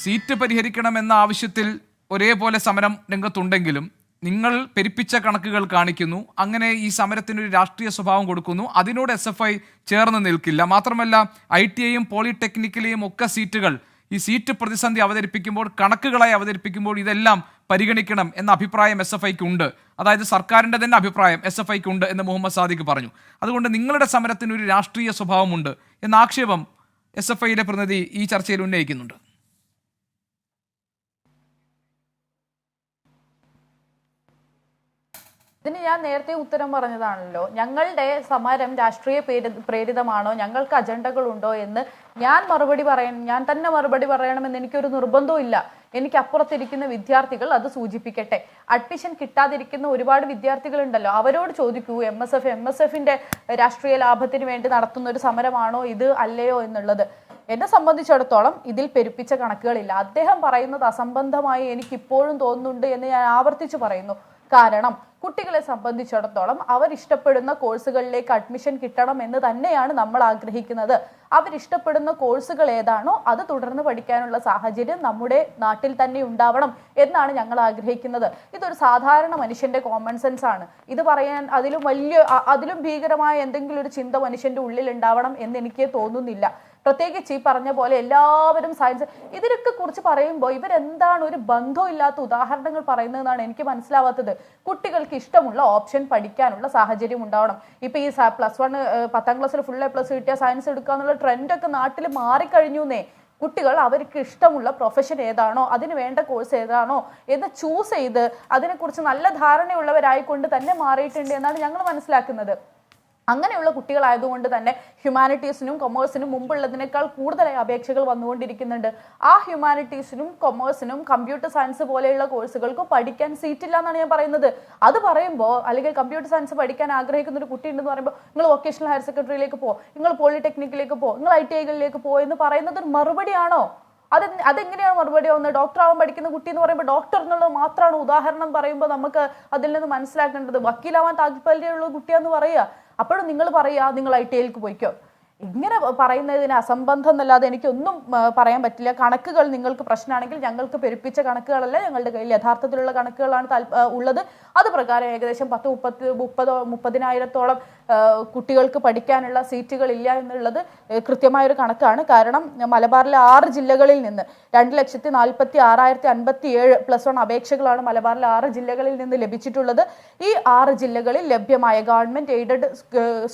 സീറ്റ് പരിഹരിക്കണമെന്ന ആവശ്യത്തിൽ ഒരേപോലെ സമരം രംഗത്തുണ്ടെങ്കിലും നിങ്ങൾ പെരുപ്പിച്ച കണക്കുകൾ കാണിക്കുന്നു, അങ്ങനെ ഈ സമരത്തിനൊരു രാഷ്ട്രീയ സ്വഭാവം കൊടുക്കുന്നു. അതിനോട് SFI ചേർന്ന് നിൽക്കില്ല. മാത്രമല്ല ITIയും പോളിടെക്നിക്കലെയും ഒക്കെ സീറ്റുകൾ ഈ സീറ്റ് പ്രതിസന്ധി അവതരിപ്പിക്കുമ്പോൾ, കണക്കുകളായി അവതരിപ്പിക്കുമ്പോൾ ഇതെല്ലാം പരിഗണിക്കണം എന്ന അഭിപ്രായം SFIക്ക് ഉണ്ട്. അതായത് സർക്കാരിൻ്റെ തന്നെ അഭിപ്രായം SFIക്ക് ഉണ്ട് എന്ന് മുഹമ്മദ് സാദിഖ് പറഞ്ഞു. അതുകൊണ്ട് നിങ്ങളുടെ സമരത്തിന് ഒരു രാഷ്ട്രീയ സ്വഭാവമുണ്ട് എന്ന ആക്ഷേപം SFIയിലെ പ്രതിനിധി ഈ ചർച്ചയിൽ ഉന്നയിക്കുന്നുണ്ട്. ഇതിന് ഞാൻ നേരത്തെ ഉത്തരം പറഞ്ഞതാണല്ലോ. ഞങ്ങളുടെ സമരം രാഷ്ട്രീയ പ്രേരിതമാണോ, ഞങ്ങൾക്ക് അജണ്ടകളുണ്ടോ എന്ന് ഞാൻ തന്നെ മറുപടി പറയണമെന്ന് എനിക്കൊരു നിർബന്ധവും ഇല്ല. എനിക്ക് അപ്പുറത്തിരിക്കുന്ന വിദ്യാർത്ഥികൾ അത് സൂചിപ്പിക്കട്ടെ. അഡ്മിഷൻ കിട്ടാതിരിക്കുന്ന ഒരുപാട് വിദ്യാർത്ഥികളുണ്ടല്ലോ, അവരോട് ചോദിക്കൂ MSFിന്റെ രാഷ്ട്രീയ ലാഭത്തിന് വേണ്ടി നടത്തുന്ന ഒരു സമരമാണോ ഇത് അല്ലയോ എന്നുള്ളത്. എന്നെ സംബന്ധിച്ചിടത്തോളം ഇതിൽ പെരുപ്പിച്ച കണക്കുകളില്ല. അദ്ദേഹം പറയുന്നത് അസംബന്ധമായി എനിക്കിപ്പോഴും തോന്നുന്നുണ്ട് എന്ന് ഞാൻ ആവർത്തിച്ചു പറയുന്നു. കാരണം കുട്ടികളെ സംബന്ധിച്ചിടത്തോളം അവരിഷ്ടപ്പെടുന്ന കോഴ്സുകളിലേക്ക് അഡ്മിഷൻ കിട്ടണം എന്ന് തന്നെയാണ് നമ്മൾ ആഗ്രഹിക്കുന്നത്. അവരിഷ്ടപ്പെടുന്ന കോഴ്സുകൾ ഏതാണോ അത് തുടർന്ന് പഠിക്കാനുള്ള സാഹചര്യം നമ്മുടെ നാട്ടിൽ തന്നെ ഉണ്ടാവണം എന്നാണ് ഞങ്ങൾ ആഗ്രഹിക്കുന്നത്. ഇതൊരു സാധാരണ മനുഷ്യന്റെ കോമൺ സെൻസ് ആണ്. ഇത് പറയാൻ അതിലും ഭീകരമായ എന്തെങ്കിലും ഒരു ചിന്ത മനുഷ്യന്റെ ഉള്ളിൽ ഉണ്ടാവണം എന്ന് എനിക്ക് തോന്നുന്നില്ല. പ്രത്യേകിച്ച് ഈ പറഞ്ഞ പോലെ എല്ലാവരും സയൻസ് ഇതിനൊക്കെ കുറിച്ച് പറയുമ്പോൾ ഇവരെന്താണ് ഒരു ബന്ധമില്ലാത്ത ഉദാഹരണങ്ങൾ പറയുന്നതെന്നാണ് എനിക്ക് മനസ്സിലാവാത്തത്. കുട്ടികൾക്ക് ഇഷ്ടമുള്ള ഓപ്ഷൻ പഠിക്കാനുള്ള സാഹചര്യം ഉണ്ടാവണം. ഇപ്പൊ ഈ +1 10ാം ക്ലാസ്സിൽ ഫുൾ A+ കിട്ടിയ സയൻസ് എടുക്കുക എന്നുള്ള ട്രെൻഡൊക്കെ നാട്ടിൽ മാറിക്കഴിഞ്ഞൂന്നേ. കുട്ടികൾ അവർക്ക് ഇഷ്ടമുള്ള പ്രൊഫഷൻ ഏതാണോ, അതിന് വേണ്ട കോഴ്സ് ഏതാണോ എന്ന് ചൂസ് ചെയ്ത് അതിനെക്കുറിച്ച് നല്ല ധാരണയുള്ളവരായിക്കൊണ്ട് തന്നെ മാറിയിട്ടുണ്ട് എന്നാണ് ഞങ്ങൾ മനസ്സിലാക്കുന്നത്. അങ്ങനെയുള്ള കുട്ടികളായതുകൊണ്ട് തന്നെ ഹ്യൂമാനിറ്റീസിനും കൊമേഴ്സിനും മുമ്പുള്ളതിനേക്കാൾ കൂടുതലായി അപേക്ഷകൾ വന്നുകൊണ്ടിരിക്കുന്നുണ്ട്. ആ ഹ്യൂമാനിറ്റീസിനും കൊമേഴ്സിനും കമ്പ്യൂട്ടർ സയൻസ് പോലെയുള്ള കോഴ്സുകൾക്ക് പഠിക്കാൻ സീറ്റില്ല എന്നാണ് ഞാൻ പറയുന്നത്. അത് പറയുമ്പോൾ, അല്ലെങ്കിൽ കമ്പ്യൂട്ടർ സയൻസ് പഠിക്കാൻ ആഗ്രഹിക്കുന്ന ഒരു കുട്ടി ഉണ്ടെന്ന് പറയുമ്പോൾ നിങ്ങൾ വൊക്കേഷണൽ ഹയർ സെക്കൻഡറിയിലേക്ക് പോ, നിങ്ങൾ പോളിടെക്നിക്കിലേക്ക് പോ, നിങ്ങൾ ITIകളിലേക്ക് പോ എന്ന് പറയുന്നത് ഒരു മറുപടിയാണോ? അതെങ്ങനെയാണ് മറുപടി ആവുന്നത്? ഡോക്ടർ ആവാൻ പഠിക്കുന്ന കുട്ടി എന്ന് പറയുമ്പോൾ ഡോക്ടർ എന്നുള്ളത് മാത്രമാണ് ഉദാഹരണം പറയുമ്പോൾ നമുക്ക് അതിൽ നിന്ന് മനസ്സിലാക്കേണ്ടത്. വക്കീലാവാൻ താല്പര്യമുള്ള കുട്ടിയാന്ന് പറയുക. അപ്പോഴും നിങ്ങൾ പറയുക നിങ്ങൾ ITIയിലേക്ക് പോയിക്കോ. ഇങ്ങനെ പറയുന്നതിന് അസംബന്ധം എന്നല്ലാതെ എനിക്കൊന്നും പറയാൻ പറ്റില്ല. കണക്കുകൾ നിങ്ങൾക്ക് പ്രശ്നമാണെങ്കിൽ ഞങ്ങൾക്ക് പെരുപ്പിച്ച കണക്കുകളല്ല, ഞങ്ങളുടെ കയ്യിൽ യഥാർത്ഥത്തിലുള്ള കണക്കുകളാണ് ഉള്ളത്. അത് പ്രകാരം ഏകദേശം 30,000-30,000-ഓളം കുട്ടികൾക്ക് പഠിക്കാനുള്ള സീറ്റുകൾ ഇല്ല എന്നുള്ളത് കൃത്യമായൊരു കണക്കാണ്. കാരണം മലബാറിലെ 6 ജില്ലകളിൽ നിന്ന് 2,46,057 +1 അപേക്ഷകളാണ് മലബാറിലെ 6 ജില്ലകളിൽ നിന്ന് ലഭിച്ചിട്ടുള്ളത്. ഈ 6 ജില്ലകളിൽ ലഭ്യമായ ഗവൺമെന്റ് എയ്ഡഡ്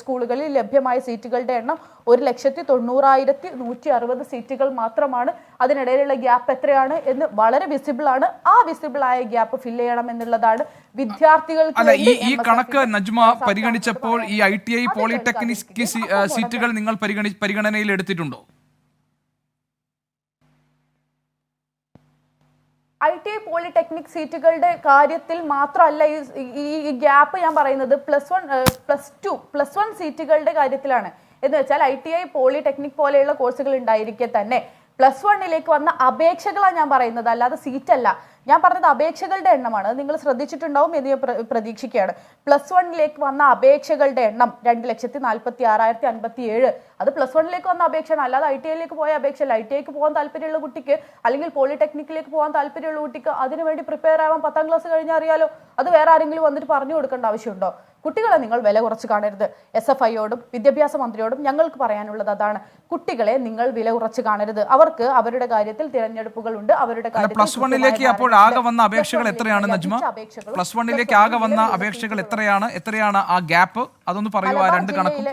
സ്കൂളുകളിൽ ലഭ്യമായ സീറ്റുകളുടെ എണ്ണം 1,90,160 സീറ്റുകൾ മാത്രമാണ്. അതിനിടയിലുള്ള ഗ്യാപ്പ് എത്രയാണ് എന്ന് വളരെ വിസിബിൾ ആണ്. ആ വിസിബിൾ ആയ ഗ്യാപ്പ് ഫില്ല് ചെയ്യണം എന്നുള്ളതാണ് വിദ്യാർത്ഥികൾക്ക്. ഈ കണക്ക് നജ്മ പരിഗണിച്ചപ്പോൾ ഈ ITI പോളിടെക്നിക് സീറ്റുകൾ നിങ്ങൾ പരിഗണനയിൽ എടുത്തിട്ടുണ്ടോ? ITI പോളിടെക്നിക് സീറ്റുകളുടെ കാര്യത്തിൽ മാത്രമല്ല ഈ ഗ്യാപ്പ് ഞാൻ പറയുന്നത് +1 സീറ്റുകളുടെ കാര്യത്തിലാണ്. എന്ന് വെച്ചാൽ ITI പോളിടെക്നിക് പോലെയുള്ള കോഴ്സുകൾ ഉണ്ടായിരിക്കെ തന്നെ +1ലേക്ക് വന്ന അപേക്ഷകളാണ് ഞാൻ പറയുന്നത്, അല്ലാതെ സീറ്റല്ല. ഞാൻ പറഞ്ഞത് അപേക്ഷകളുടെ എണ്ണമാണ്. നിങ്ങൾ ശ്രദ്ധിച്ചിട്ടുണ്ടാവും എന്ന് ഞാൻ പ്രതീക്ഷിക്കുകയാണ്. +1ലേക്ക് വന്ന അപേക്ഷകളുടെ എണ്ണം 2,46,057. അത് +1ലേക്ക് വന്ന അപേക്ഷയാണ്, അല്ലാതെ ITIയിലേക്ക് പോയ അപേക്ഷയല്ല. ITIക്ക് പോകാൻ താല്പര്യമുള്ള കുട്ടിക്ക് അല്ലെങ്കിൽ പോളിടെക്നിക്കിലേക്ക് പോകാൻ താല്പര്യമുള്ള കുട്ടിക്ക് അതിനുവേണ്ടി പ്രിപ്പയർ ആവാൻ 10ാം ക്ലാസ് കഴിഞ്ഞാൽ അറിയാലോ. അത് വേറെ ആരെങ്കിലും വന്നിട്ട് പറഞ്ഞു കൊടുക്കേണ്ട ആവശ്യമുണ്ടോ? കുട്ടികളെ നിങ്ങൾ വില കുറച്ച് കാണരുത്. SFIയോടും വിദ്യാഭ്യാസ മന്ത്രിയോടും ഞങ്ങൾക്ക് പറയാനുള്ളത് അതാണ്. കുട്ടികളെ നിങ്ങൾ വില കുറച്ച് കാണരുത്. അവർക്ക് അവരുടെ കാര്യത്തിൽ തിരഞ്ഞെടുപ്പുകളുണ്ട്. അവരുടെ +1ലേക്ക് അപ്പോൾ ആകെ വന്ന അപേക്ഷകൾ എത്രയാണ് നജ്മ? +1ലേക്ക് ആകെ വന്ന അപേക്ഷകൾ എത്രയാണ് ആ ഗ്യാപ്പ്? അതൊന്ന് പറയുക. 2 കണക്കും.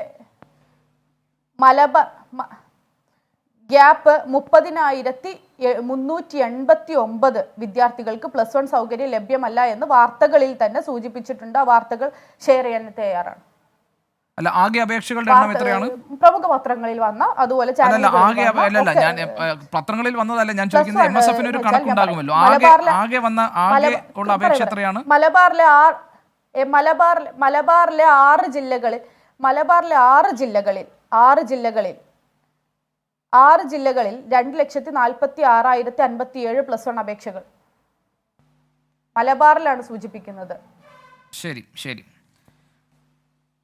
ഗ്യാപ്പ് 30,389 വിദ്യാർത്ഥികൾക്ക് +1 സൗകര്യം ലഭ്യമല്ല എന്ന് വാർത്തകളിൽ തന്നെ സൂചിപ്പിച്ചിട്ടുണ്ട്. ആ വാർത്തകൾ ഷെയർ ചെയ്യാൻ തയ്യാറാണ്. അല്ല, ആകെ അപേക്ഷകളുടെ എണ്ണം എത്രയാണ്? പ്രമുഖ പത്രങ്ങളിൽ വന്ന അതുപോലെ ഞാൻ പത്രങ്ങളിൽ വന്നതല്ല ഞാൻ ചോദിക്കുന്നത്. MSFന് ഒരു കണക്കുണ്ടാകുമല്ലോ. ആകെ ഉള്ള അപേക്ഷ എത്രയാണ്? മലബാറിലെ 6 ജില്ലകളിൽ 2,46,057 +1 അപേക്ഷകൾ മലബാറിലാണ് സൂചിപ്പിക്കുന്നത്. ശരി ശരി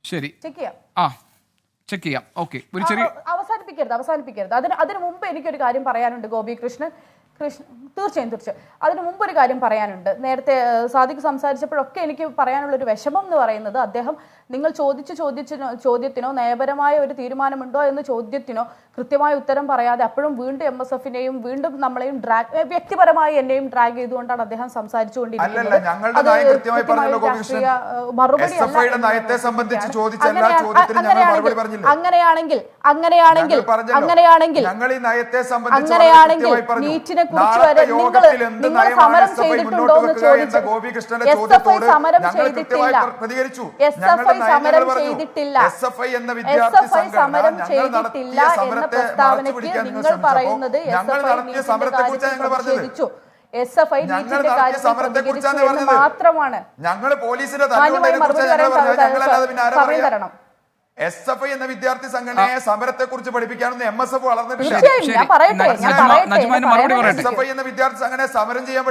ശരി, ചെക്ക് ചെയ്യാം. ചെക്ക് ചെയ്യാം. ഓക്കെ, അവസാനിപ്പിക്കരുത്. അതിനു മുമ്പ് എനിക്കൊരു കാര്യം പറയാനുണ്ട് ഗോപികൃഷ്ണൻ. തീർച്ചയായും. അതിനു മുമ്പ് ഒരു കാര്യം പറയാനുണ്ട്. നേരത്തെ സാദിഖ് സംസാരിച്ചപ്പോഴൊക്കെ എനിക്ക് പറയാനുള്ള ഒരു വിഷമം എന്ന് പറയുന്നത്, അദ്ദേഹം നിങ്ങൾ ചോദ്യത്തിനോ നയപരമായ ഒരു തീരുമാനമുണ്ടോ എന്ന ചോദ്യത്തിനോ കൃത്യമായ ഉത്തരം പറയാതെ അപ്പോഴും വീണ്ടും MSFനെയും വീണ്ടും നമ്മളെയും വ്യക്തിപരമായി എന്നെയും ഡ്രാഗ് ചെയ്തുകൊണ്ടാണ് അദ്ദേഹം സംസാരിച്ചുകൊണ്ടിരിക്കുന്നത്. അങ്ങനെയാണെങ്കിൽ നീറ്റിനെ കുറിച്ച് വരെ നിങ്ങൾ സമരം ചെയ്തിട്ടുണ്ടോ എന്ന് ചോദിച്ചു. SFI സമരം ചെയ്തിട്ടില്ല. SFI സമരം ചെയ്തിട്ടില്ല എന്ന പ്രസ്താവനയ്ക്ക് നിങ്ങൾ പറയുന്നത് SFI നീറ്റിന്റെ കാര്യത്തിൽ പ്രതികരിച്ചു മാത്രമാണ്. സമയം തരണം. SFI എന്ന വിദ്യാർത്ഥി സംഘടനയെ സമരത്തെ കുറിച്ച് പഠിപ്പിക്കാനൊന്നും MSF വളർന്നിട്ടില്ല. SFI എന്ന വിദ്യാർത്ഥി സംഘടനയെ സമരം ചെയ്യാൻ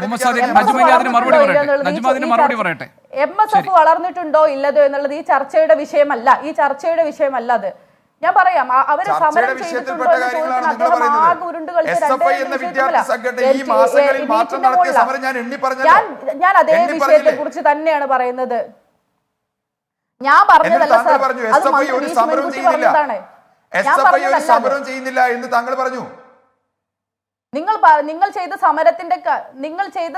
MSF വളർന്നിട്ടുണ്ടോ ഇല്ലതോ എന്നുള്ളത് ഈ ചർച്ചയുടെ വിഷയമല്ല. അത് ഞാൻ പറയാം. അവര് സമരം ചെയ്തിട്ടുണ്ടോ എന്ന് ചോദിച്ചാൽ അദ്ദേഹം ആകെ ഉരുണ്ടുകളിച്ച് ഞാൻ അതേ വിഷയത്തെ കുറിച്ച് തന്നെയാണ് പറയുന്നത്. ഞാൻ പറഞ്ഞതല്ല സാർ, അത് ഒരു സമരം ചെയ്യുന്നില്ല എന്ന് താങ്കൾ പറഞ്ഞു. നിങ്ങൾ ചെയ്ത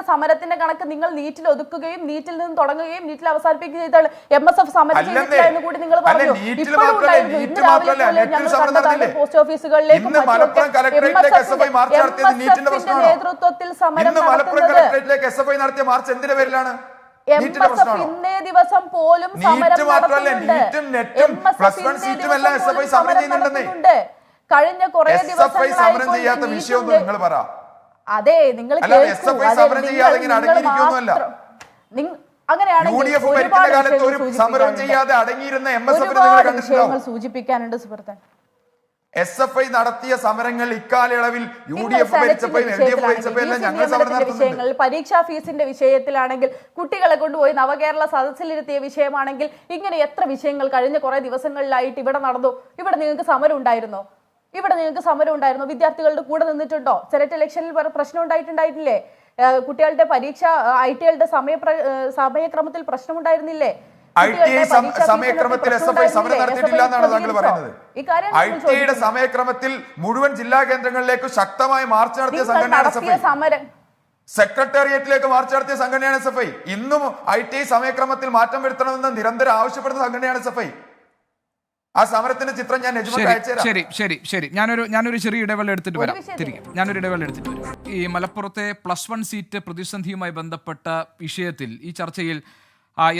സമരത്തിന്റെ കണക്ക് നിങ്ങൾ നീറ്റിൽ ഒതുക്കുകയും നീറ്റിൽ നിന്ന് തുടങ്ങുകയും നീറ്റിൽ അവസാനിപ്പിക്കുകയും ചെയ്താണ്. MSF സമരം ചെയ്തിട്ടില്ല എന്ന് കൂടി നിങ്ങൾ പറഞ്ഞു. പോസ്റ്റ് ഓഫീസുകളിലേക്കും നേതൃത്വത്തിൽ സമരം നടത്തിയ മാർച്ച് എന്തിന്റെ പേരിലാണ്? MSF ഇന്നേ ദിവസം പോലും സമരം നടത്തുന്നുണ്ട്. കഴിഞ്ഞ കുറെ ദിവസങ്ങളായി അതെ നിങ്ങൾ അങ്ങനെയാണെങ്കിൽ സൂചിപ്പിക്കാനുണ്ട് സുഹൃത്തെ. SFI നടത്തിയ സമരങ്ങൾ ഇക്കാലയളവിൽ UDF വിഷയങ്ങളിൽ, പരീക്ഷാ ഫീസിന്റെ വിഷയത്തിലാണെങ്കിൽ, കുട്ടികളെ കൊണ്ടുപോയി നവകേരള സദസ്സിലിരുത്തിയ വിഷയമാണെങ്കിൽ, ഇങ്ങനെ എത്ര വിഷയങ്ങൾ കഴിഞ്ഞ കുറെ ദിവസങ്ങളിലായിട്ട് ഇവിടെ നടന്നു. ഇവിടെ നിങ്ങൾക്ക് സമരം ഉണ്ടായിരുന്നോ? വിദ്യാർത്ഥികളുടെ കൂടെ നിന്നിട്ടുണ്ടോ? സെനറ്റ് ഇലക്ഷനിൽ പ്രശ്നം ഉണ്ടായിട്ടില്ലേ? കുട്ടികളുടെ പരീക്ഷ ITകളുടെ സമയക്രമത്തിൽ പ്രശ്നമുണ്ടായിരുന്നില്ലേ? സമയക്രമത്തിൽ SFI സമരം നടത്തിയിട്ടില്ല എന്നാണ് താങ്കൾ പറയുന്നത്. ITയുടെ സമയക്രമത്തിൽ മുഴുവൻ ജില്ലാ കേന്ദ്രങ്ങളിലേക്ക് ശക്തമായി മാർച്ച് നടത്തിയ സംഘടനയാണ് SFI. സെക്രട്ടേറിയറ്റിലേക്ക് മാർച്ച് നടത്തിയ സംഘടനയാണ് SFI. ഇന്നും ITI സമയക്രമത്തിൽ മാറ്റം വരുത്തണമെന്ന് നിരന്തരം ആവശ്യപ്പെടുന്ന സംഘടനയാണ് SFI. ആ സമരത്തിന്റെ ചിത്രം ഞാൻ ശരി. ഞാനൊരു ചെറിയ ഇടവേള എടുത്തിട്ട് വരാം. ഈ മലപ്പുറത്തെ +1 സീറ്റ് പ്രതിസന്ധിയുമായി ബന്ധപ്പെട്ട വിഷയത്തിൽ ഈ ചർച്ചയിൽ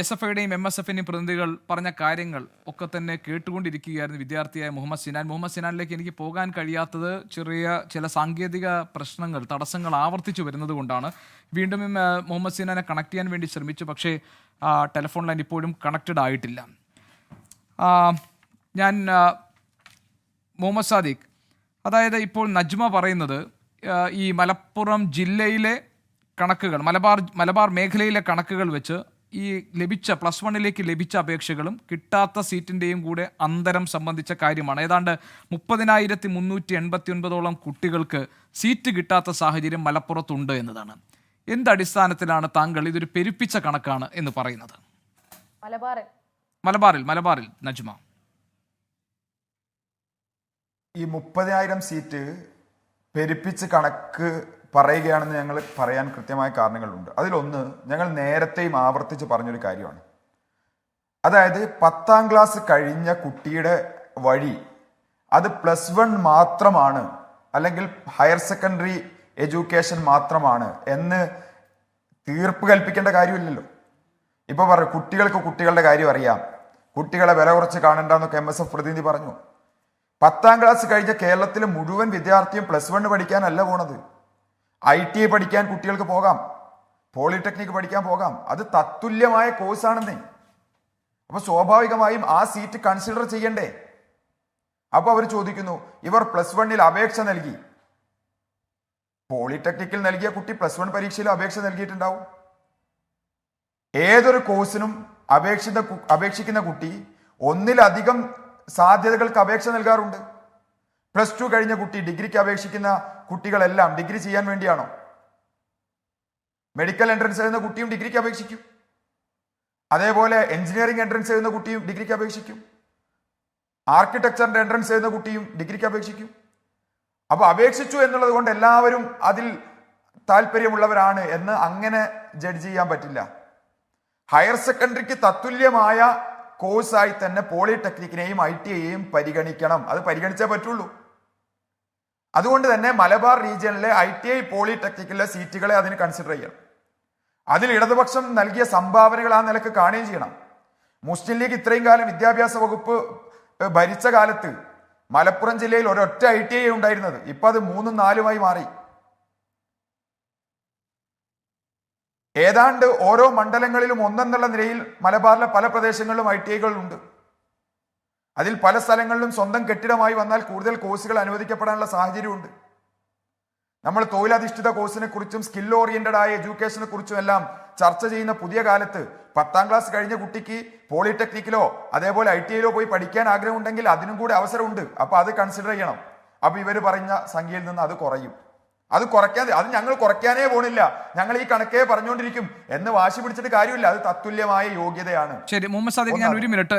SFIയുടെയും MSFന്റെയും പ്രതിനിധികൾ പറഞ്ഞ കാര്യങ്ങൾ ഒക്കെ തന്നെ കേട്ടുകൊണ്ടിരിക്കുകയായിരുന്നു വിദ്യാർത്ഥിയായ മുഹമ്മദ് സിനാനിലേക്ക് എനിക്ക് പോകാൻ കഴിയാത്തത് ചില സാങ്കേതിക പ്രശ്നങ്ങൾ, തടസ്സങ്ങൾ ആവർത്തിച്ചു വരുന്നത് കൊണ്ടാണ്. വീണ്ടും മുഹമ്മദ് സിനാനെ കണക്ട് ചെയ്യാൻ വേണ്ടി ശ്രമിച്ചു, പക്ഷേ ടെലിഫോൺ ലൈൻ ഇപ്പോഴും കണക്റ്റഡ് ആയിട്ടില്ല. ഞാൻ മുഹമ്മദ് സാദിഖ്, അതായത് ഇപ്പോൾ നജ്മ പറയുന്നത് ഈ മലപ്പുറം ജില്ലയിലെ കണക്കുകൾ, മലബാർ മേഖലയിലെ കണക്കുകൾ വെച്ച് ഈ ലഭിച്ച +1ലേക്ക് ലഭിച്ച അപേക്ഷകളും കിട്ടാത്ത സീറ്റിൻ്റെയും കൂടെ അന്തരം സംബന്ധിച്ച കാര്യമാണ്. ഏതാണ്ട് 30,389 കുട്ടികൾക്ക് സീറ്റ് കിട്ടാത്ത സാഹചര്യം മലപ്പുറത്തുണ്ട് എന്നതാണ്. എന്തടിസ്ഥാനത്തിലാണ് താങ്കൾ ഇതൊരു പെരുപ്പിച്ച കണക്കാണ് എന്ന് പറയുന്നത്? മലബാറിൽ നജ്മ, ഈ 30,000 സീറ്റ് പെരുപ്പിച്ച് കണക്ക് പറയുകയാണെന്ന് ഞങ്ങൾ പറയാൻ കൃത്യമായ കാരണങ്ങളുണ്ട്. അതിലൊന്ന് ഞങ്ങൾ നേരത്തെയും ആവർത്തിച്ച് പറഞ്ഞൊരു കാര്യമാണ്. അതായത് 10ാം ക്ലാസ് കഴിഞ്ഞ കുട്ടിയുടെ വഴി അത് +1 മാത്രമാണ്, അല്ലെങ്കിൽ ഹയർ സെക്കൻഡറി എഡ്യൂക്കേഷൻ മാത്രമാണ് എന്ന് തീർപ്പ് കൽപ്പിക്കേണ്ട കാര്യമില്ലല്ലോ. ഇപ്പൊ പറയും കുട്ടികൾക്ക് കുട്ടികളുടെ കാര്യം അറിയാം, കുട്ടികളെ വില കുറച്ച് കാണണ്ടെന്നൊക്കെ MSF പ്രതിനിധി പറഞ്ഞു. 10ാം ക്ലാസ് കഴിഞ്ഞ കേരളത്തിലെ മുഴുവൻ വിദ്യാർത്ഥിയും +1 പഠിക്കാനല്ല പോണത്. ITI പഠിക്കാൻ കുട്ടികൾക്ക് പോകാം, പോളിടെക്നിക് പഠിക്കാൻ പോകാം. അത് തത്തുല്യമായ കോഴ്സാണെന്നേ. അപ്പൊ സ്വാഭാവികമായും ആ സീറ്റ് കൺസിഡർ ചെയ്യണ്ടേ? അപ്പൊ അവർ ചോദിക്കുന്നു, ഇവർ +1 അപേക്ഷ നൽകി, പോളിടെക്നിക്കിൽ നൽകിയ കുട്ടി +1 പരീക്ഷയിൽ അപേക്ഷ നൽകിയിട്ടുണ്ടാവും. ഏതൊരു കോഴ്സിനും അപേക്ഷിക്കുന്ന കുട്ടി ഒന്നിലധികം സാധ്യതകൾക്ക് അപേക്ഷ നൽകാറുണ്ട്. +2 കഴിഞ്ഞ കുട്ടി ഡിഗ്രിക്ക് അപേക്ഷിക്കുന്ന കുട്ടികളെല്ലാം ഡിഗ്രി ചെയ്യാൻ വേണ്ടിയാണോ? മെഡിക്കൽ എൻട്രൻസ് എഴുതുന്ന കുട്ടിയും ഡിഗ്രിക്ക് അപേക്ഷിക്കും. അതേപോലെ എഞ്ചിനീയറിംഗ് എൻട്രൻസ് എഴുതുന്ന കുട്ടിയും ഡിഗ്രിക്ക് അപേക്ഷിക്കും. ആർക്കിടെക്ചറിന്റെ എൻട്രൻസ് എഴുതുന്ന കുട്ടിയും ഡിഗ്രിക്ക് അപേക്ഷിക്കും. അപ്പൊ അപേക്ഷിച്ചു എന്നുള്ളത് കൊണ്ട് എല്ലാവരും അതിൽ താല്പര്യമുള്ളവരാണ് എന്ന് അങ്ങനെ ജഡ്ജ് ചെയ്യാൻ പറ്റില്ല. ഹയർ സെക്കൻഡറിക്ക് തത്തുല്യമായ കോഴ്സായി തന്നെ പോളിടെക്നിക്കിനെയും ITIയെയും പരിഗണിക്കണം. അത് പരിഗണിച്ചേ പറ്റുള്ളൂ. അതുകൊണ്ട് തന്നെ മലബാർ റീജിയനിലെ ITI പോളിടെക്നിക്കിലെ സീറ്റുകളെ അതിന് കൺസിഡർ ചെയ്യണം. അതിൽ ഇടതുപക്ഷം നൽകിയ സംഭാവനകൾ ആ നിലക്ക് കാണുകയും ചെയ്യണം. മുസ്ലിം ലീഗ് ഇത്രയും കാലം വിദ്യാഭ്യാസ വകുപ്പ് ഭരിച്ച കാലത്ത് മലപ്പുറം ജില്ലയിൽ ഒരൊറ്റ ITI ഉണ്ടായിരുന്നത്. ഇപ്പൊ അത് 3ഉം 4ഉമായി മാറി. ഏതാണ്ട് ഓരോ മണ്ഡലങ്ങളിലും ഒന്നെന്നുള്ള നിലയിൽ മലബാറിലെ പല പ്രദേശങ്ങളിലും ITIകളുണ്ട്. അതിൽ പല സ്ഥലങ്ങളിലും സ്വന്തം കെട്ടിടമായി വന്നാൽ കൂടുതൽ കോഴ്സുകൾ അനുവദിക്കപ്പെടാനുള്ള സാഹചര്യമുണ്ട്. നമ്മൾ തൊഴിലധിഷ്ഠിത കോഴ്സിനെ കുറിച്ചും സ്കിൽ ഓറിയന്റഡ് ആയ എഡ്യൂക്കേഷനെ കുറിച്ചും എല്ലാം ചർച്ച ചെയ്യുന്ന പുതിയ കാലത്ത് 10ാം ക്ലാസ് കഴിഞ്ഞ കുട്ടിക്ക് പോളിടെക്നിക്കിലോ അതേപോലെ ITIയിലോ പോയി പഠിക്കാൻ ആഗ്രഹമുണ്ടെങ്കിൽ അതിനും കൂടി അവസരമുണ്ട്. അപ്പൊ അത് കൺസിഡർ ചെയ്യണം. അപ്പൊ ഇവർ പറഞ്ഞ സംഖ്യയിൽ നിന്ന് അത് കുറയും. അത് കുറയ്ക്കാതെ, അത് ഞങ്ങൾ കുറയ്ക്കാനേ പോണില്ല, ഞങ്ങൾ ഈ കണക്കേ പറഞ്ഞുകൊണ്ടിരിക്കും എന്ന് വാശി പിടിച്ചിട്ട് കാര്യമില്ല. അത് തത്തുല്യമായ യോഗ്യതയാണ്. ശരി മുഹമ്മദ് സാദിഖ്, ഞാൻ ഒരു മിനിറ്റ്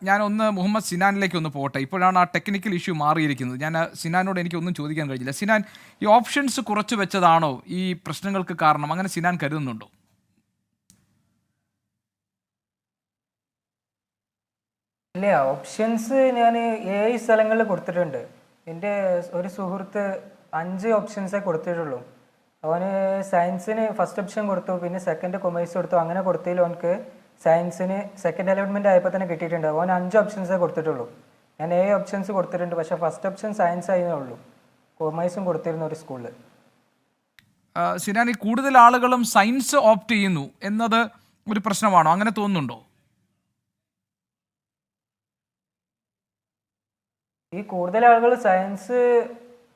ഞാൻ ഒന്ന് മുഹമ്മദ് സിനാനിലേക്ക് ഒന്ന് പോട്ടെ. ഇപ്പോഴാണ് ആ ടെക്നിക്കൽ ഇഷ്യൂ മാറിയിരിക്കുന്നത്. ഞാൻ സിനാനോട് എനിക്കൊന്നും ചോദിക്കാൻ കഴിഞ്ഞില്ല. സിനാൻ, ഈ ഓപ്ഷൻസ് കുറച്ച് വെച്ചതാണോ ഈ പ്രശ്നങ്ങൾക്ക് കാരണം? അങ്ങനെ സിനാൻ കരുതുന്നുണ്ടോ? ഇല്ല, ഓപ്ഷൻസ് ഞാൻ 7 സ്ഥലങ്ങളിൽ കൊടുത്തിട്ടുണ്ട്. എൻ്റെ ഒരു സുഹൃത്ത് 5 ഓപ്ഷൻസേ കൊടുത്തിട്ടുള്ളൂ. അവന് സയൻസിന് ഫസ്റ്റ് ഓപ്ഷൻ കൊടുത്തു, പിന്നെ സെക്കൻഡ് കൊമേഴ്സ് കൊടുത്തു. അങ്ങനെ കൊടുത്തതിൽ അവനക്ക് സയൻസിന് സെക്കൻഡ് അലോട്ട്മെന്റ് ആയപ്പോൾ തന്നെ കിട്ടിയിട്ടുണ്ട്. അവൻ 5 ഓപ്ഷൻസേ കൊടുത്തിട്ടുള്ളൂ. ഞാൻ 7 ഓപ്ഷൻസ് കൊടുത്തിട്ടുണ്ട്. പക്ഷെ ഫസ്റ്റ് ഓപ്ഷൻ സയൻസ് ആയിരുന്നേ ഉള്ളൂ. കൊമേഴ്സും കൊടുത്തിരുന്നു ഒരു സ്കൂളിൽ. സിനാൻ, ഈ കൂടുതൽ ആളുകളും സയൻസ് ഓപ്റ്റ് ചെയ്യുന്നു എന്നത് ഒരു പ്രശ്നമാണോ? അങ്ങനെ തോന്നുന്നുണ്ടോ? ഈ കൂടുതൽ ആളുകൾ സയൻസ്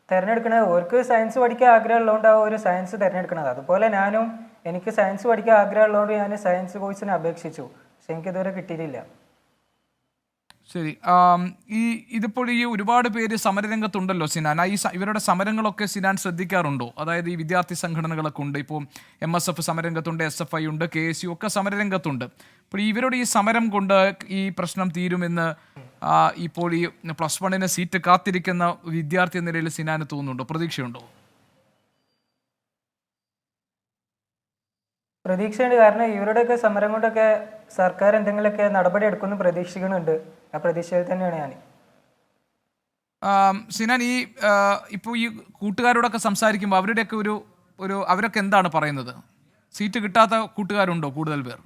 തിരഞ്ഞെടുക്കണത് അവർക്ക് സയൻസ് പഠിക്കാൻ ആഗ്രഹമുള്ളതുകൊണ്ടാവും ഒരു സയൻസ് തിരഞ്ഞെടുക്കണത്. അതുപോലെ ഞാനും എനിക്ക് സയൻസ് പഠിക്കാൻ ആഗ്രഹമുള്ളതുകൊണ്ട് ഞാൻ സയൻസ് കോഴ്സിന് അപേക്ഷിച്ചു. പക്ഷെ എനിക്കിതുവരെ കിട്ടിയിട്ടില്ല. ശരി, ഇതിപ്പോൾ ഈ ഒരുപാട് പേര് സമരരംഗത്തുണ്ടല്ലോ സിനാൻ. ഇവരുടെ സമരങ്ങളൊക്കെ സിനാൻ ശ്രദ്ധിക്കാറുണ്ടോ? അതായത് ഈ വിദ്യാർത്ഥി സംഘടനകളൊക്കെ ഉണ്ട്. ഇപ്പോൾ MSF സമരരംഗത്തുണ്ട്, SFI ഉണ്ട്, KSU ഒക്കെ സമരരംഗത്തുണ്ട്. അപ്പോൾ ഇവരുടെ ഈ സമരം കൊണ്ട് ഈ പ്രശ്നം തീരുമെന്ന് ഇപ്പോൾ ഈ +1 സീറ്റ് കാത്തിരിക്കുന്ന വിദ്യാർത്ഥി എന്ന നിലയിൽ സിനാന് തോന്നുന്നുണ്ടോ? പ്രതീക്ഷയുണ്ടോ? പ്രതീക്ഷയുണ്ട്. കാരണം ഇവരുടെയൊക്കെ സമരം കൊണ്ടൊക്കെ സർക്കാർ എന്തെങ്കിലുമൊക്കെ നടപടി എടുക്കുമെന്ന് പ്രതീക്ഷിക്കുന്നുണ്ട്. ആ പ്രതീക്ഷയിൽ തന്നെയാണ് ഞാൻ. സിനാൻ, ഈ ഇപ്പോൾ ഈ കൂട്ടുകാരോടൊക്കെ സംസാരിക്കുമ്പോൾ അവരുടെയൊക്കെ അവരൊക്കെ എന്താണ് പറയുന്നത്? സീറ്റ് കിട്ടാത്ത കൂട്ടുകാരുണ്ടോ കൂടുതൽ പേർ?